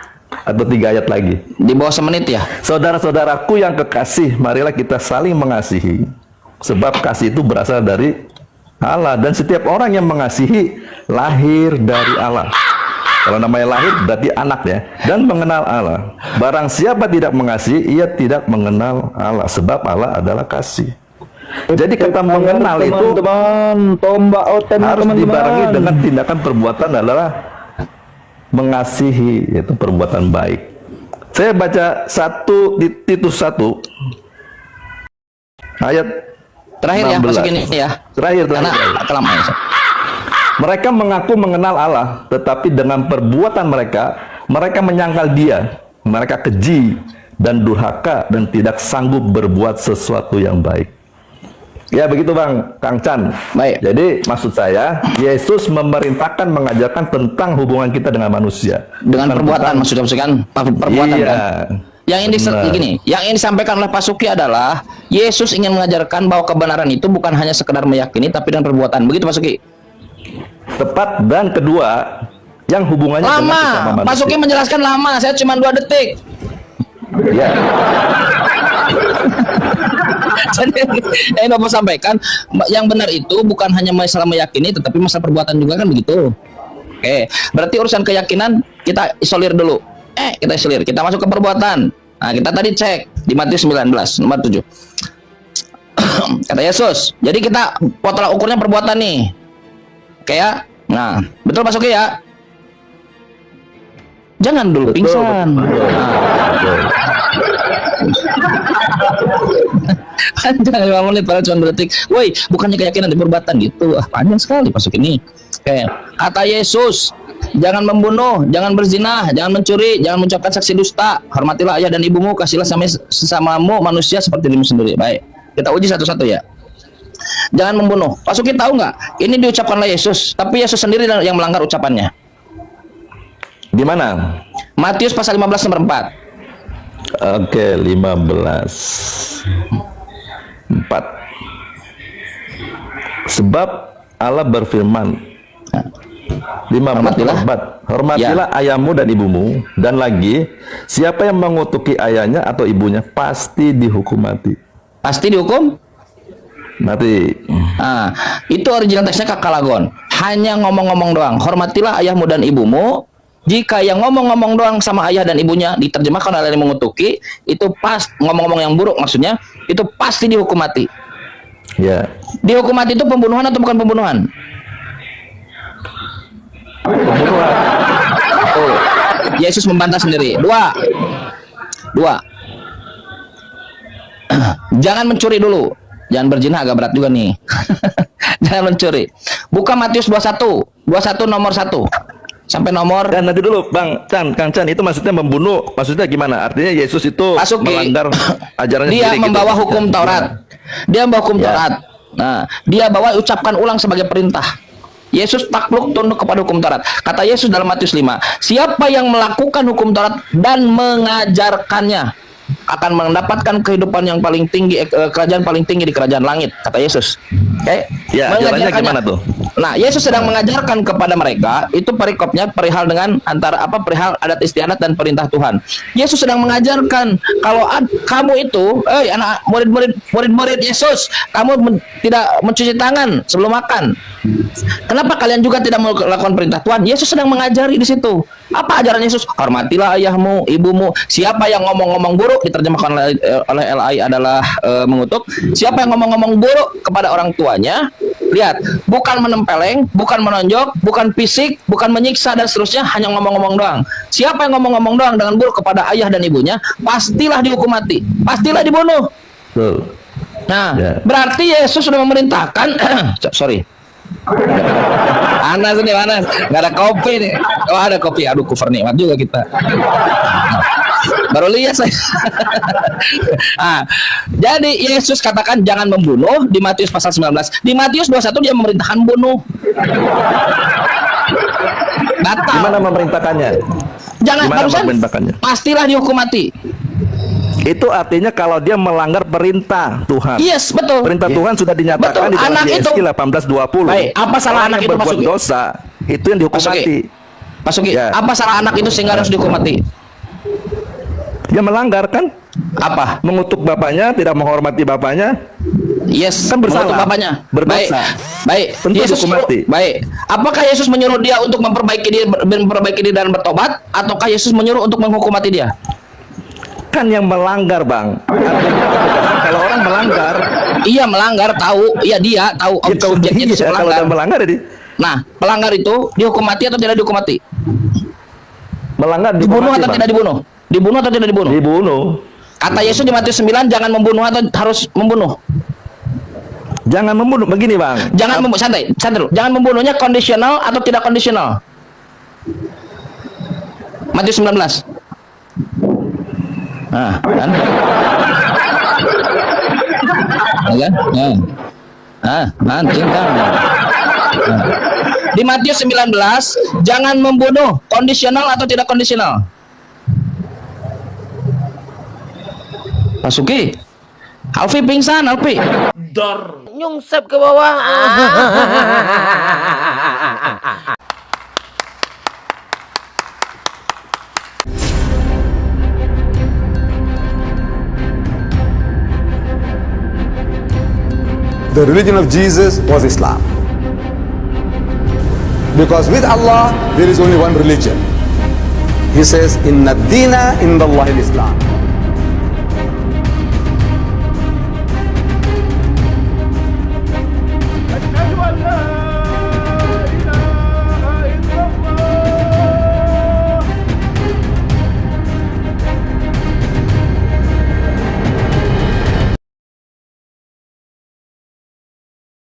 Atau 3 ayat lagi. Di bawah semenit ya? Saudara-saudaraku yang kekasih, marilah kita saling mengasihi. Sebab kasih itu berasal dari Allah. Dan setiap orang yang mengasihi lahir dari Allah. Kalau namanya lahir berarti anak ya. Dan mengenal Allah. Barang siapa tidak mengasihi, ia tidak mengenal Allah. Sebab Allah adalah kasih. Jadi kata mengenal itu harus dibarengi dengan tindakan perbuatan adalah mengasihi, yaitu perbuatan baik. Saya baca di Titus 1 ayat terakhir 16. ya, masukin ini ya. Terakhir. Karena kelamaan. Mereka mengaku mengenal Allah, tetapi dengan perbuatan mereka menyangkal Dia. Mereka keji dan durhaka dan tidak sanggup berbuat sesuatu yang baik. Ya begitu Bang Kang Chan. Baik. Jadi maksud saya, Yesus memerintahkan mengajarkan tentang hubungan kita dengan manusia. Dengan perbuatan, maksudnya kan perbuatan iya, kan. Yang ini gini, yang ini disampaikan oleh Pak Suki adalah Yesus ingin mengajarkan bahwa kebenaran itu bukan hanya sekedar meyakini, tapi dengan perbuatan. Begitu Pak Suki. Tepat. Dan kedua, yang hubungannya dengan sesama manusia. Pak Suki menjelaskan lama, saya cuma 2 detik. Ya. Jadi, Bapak sampaikan yang benar itu bukan hanya masalah meyakini, tetapi masalah perbuatan juga kan begitu. Oke, berarti urusan keyakinan kita isolir dulu. Kita isolir, kita masuk ke perbuatan. Nah, kita tadi cek di Matius 19 nomor 7. Kata Yesus, jadi kita tolak ukurnya perbuatan nih. Oke ya. Nah, betul Pak Suki ya. Jangan dulu pingsan. Jangan 5 menit, padahal cuma 2 detik. Woi, bukannya keyakinan di perbuatan gitu. Panjang sekali Pak Suki ini. Oke, kata Yesus, jangan membunuh, jangan berzina, jangan mencuri, jangan mengucapkan saksi dusta. Hormatilah ayah dan ibumu, kasihlah sesamamu manusia seperti dirimu sendiri. Baik, kita uji satu-satu ya. Jangan membunuh. Pak Suki tahu nggak? Ini diucapkan oleh Yesus, tapi Yesus sendiri yang melanggar ucapannya. Di mana? Matius pasal 15 nomor 4. Oke, 15 4. Sebab Allah berfirman 15 hormatilah ayahmu dan ibumu, dan lagi siapa yang mengutuki ayahnya atau ibunya pasti dihukum mati. Pasti dihukum mati. Nah, itu original teksnya Kakalagon. Hanya ngomong-ngomong doang. Hormatilah ayahmu dan ibumu. Jika yang ngomong-ngomong doang sama ayah dan ibunya diterjemahkan oleh yang mengutuki, itu pas ngomong-ngomong yang buruk maksudnya, itu pasti dihukum mati. Ya. Dihukum mati itu pembunuhan atau bukan pembunuhan? Pembunuhan. Oh, Yesus membantah sendiri. 2. Jangan mencuri dulu. Jangan berzina, agak berat juga nih. Jangan mencuri. Buka Matius 21 nomor 1 sampai nomor. Dan nanti dulu Bang Chan, Kang Chan, itu maksudnya membunuh, maksudnya gimana? Artinya Yesus itu melanggar ajarannya dia sendiri membawa gitu. hukum Taurat. Dia membawa hukum Taurat. Nah, dia bawa ucapkan ulang sebagai perintah. Yesus takluk tunduk kepada hukum Taurat. Kata Yesus dalam Matius 5, siapa yang melakukan hukum Taurat dan mengajarkannya akan mendapatkan kehidupan yang paling tinggi, kerajaan paling tinggi di kerajaan langit, kata Yesus. Oke? Ya, jalannya gimana tuh? Nah, Yesus sedang mengajarkan kepada mereka, itu perikopnya perihal dengan antara perihal adat istiadat dan perintah Tuhan. Yesus sedang mengajarkan kalau kamu itu, anak murid-murid Yesus, kamu tidak mencuci tangan sebelum makan. Kenapa kalian juga tidak melakukan perintah Tuhan? Yesus sedang mengajari di situ. Apa ajaran Yesus? Hormatilah ayahmu, ibumu. Siapa yang ngomong-ngomong buruk, diterjemahkan oleh LAI adalah mengutuk. Siapa yang ngomong-ngomong buruk kepada orang tuanya, lihat, bukan menempeleng, bukan menonjok, bukan fisik, bukan menyiksa dan seterusnya, hanya ngomong-ngomong doang. Siapa yang ngomong-ngomong doang dengan buruk kepada ayah dan ibunya, pastilah dihukum mati, pastilah dibunuh. Nah, berarti Yesus sudah memerintahkan. Sorry. Panas nih, panas. Nggak ada kopi nih. Oh, ada kopi. Aduh, cover nikmat juga kita. Baru lihat saya. Jadi Yesus katakan jangan membunuh di Matius pasal 19. Di Matius 21 dia memerintahkan bunuh. Batal. Gimana memerintahkannya? Jangan, Gimana barusan memerintahkannya? pastilah dihukum mati. Itu artinya kalau dia melanggar perintah Tuhan. Yes, betul. Perintah Tuhan sudah dinyatakan Betul. di dalam Anak itu- GSK 1820. Baik, apa salah Orang anak yang itu, berbuat Pak Sugi? dosa itu yang dihukum Pak Sugi. mati. Pak Sugi, Ya. apa salah anak itu sehingga harus dihukum mati? Dia melanggar kan? Apa? Mengutuk bapaknya, tidak menghormati bapaknya. Yes, Kan bersalah. mengutuk bapaknya. Berdosa. Baik, baik. Tentu Yesus dihukum mati. baik. Apakah Yesus menyuruh dia untuk memperbaiki diri dan bertobat, ataukah Yesus menyuruh untuk menghukum mati dia? Kan yang melanggar, Bang. Artinya, kalau orang melanggar, Iya melanggar, tahu. Iya dia tahu. ya, Subjeknya itu iya, kalau melanggar. dia melanggar jadi Nah, pelanggar itu dihukum mati atau tidak dihukum mati? melanggar Dibunuh mati, atau Bang. tidak dibunuh? Dibunuh atau tidak dibunuh? Dibunuh. Kata Yesus di Matius 9, jangan membunuh atau harus membunuh? Jangan membunuh. Begini, Bang. Jangan membunuh, santai dulu. Jangan membunuhnya kondisional atau tidak kondisional? Matius 19. Nah, kan? Ya kan? Anjing kan? Nah. Di Matius 19, jangan membunuh, kondisional atau tidak kondisional? Pak Suki, Alfi pingsan, Alfi. Nyungsep ke bawah. The religion of Jesus was Islam. Because with Allah, there is only one religion. He says, Inna dina inda Allahi Islam.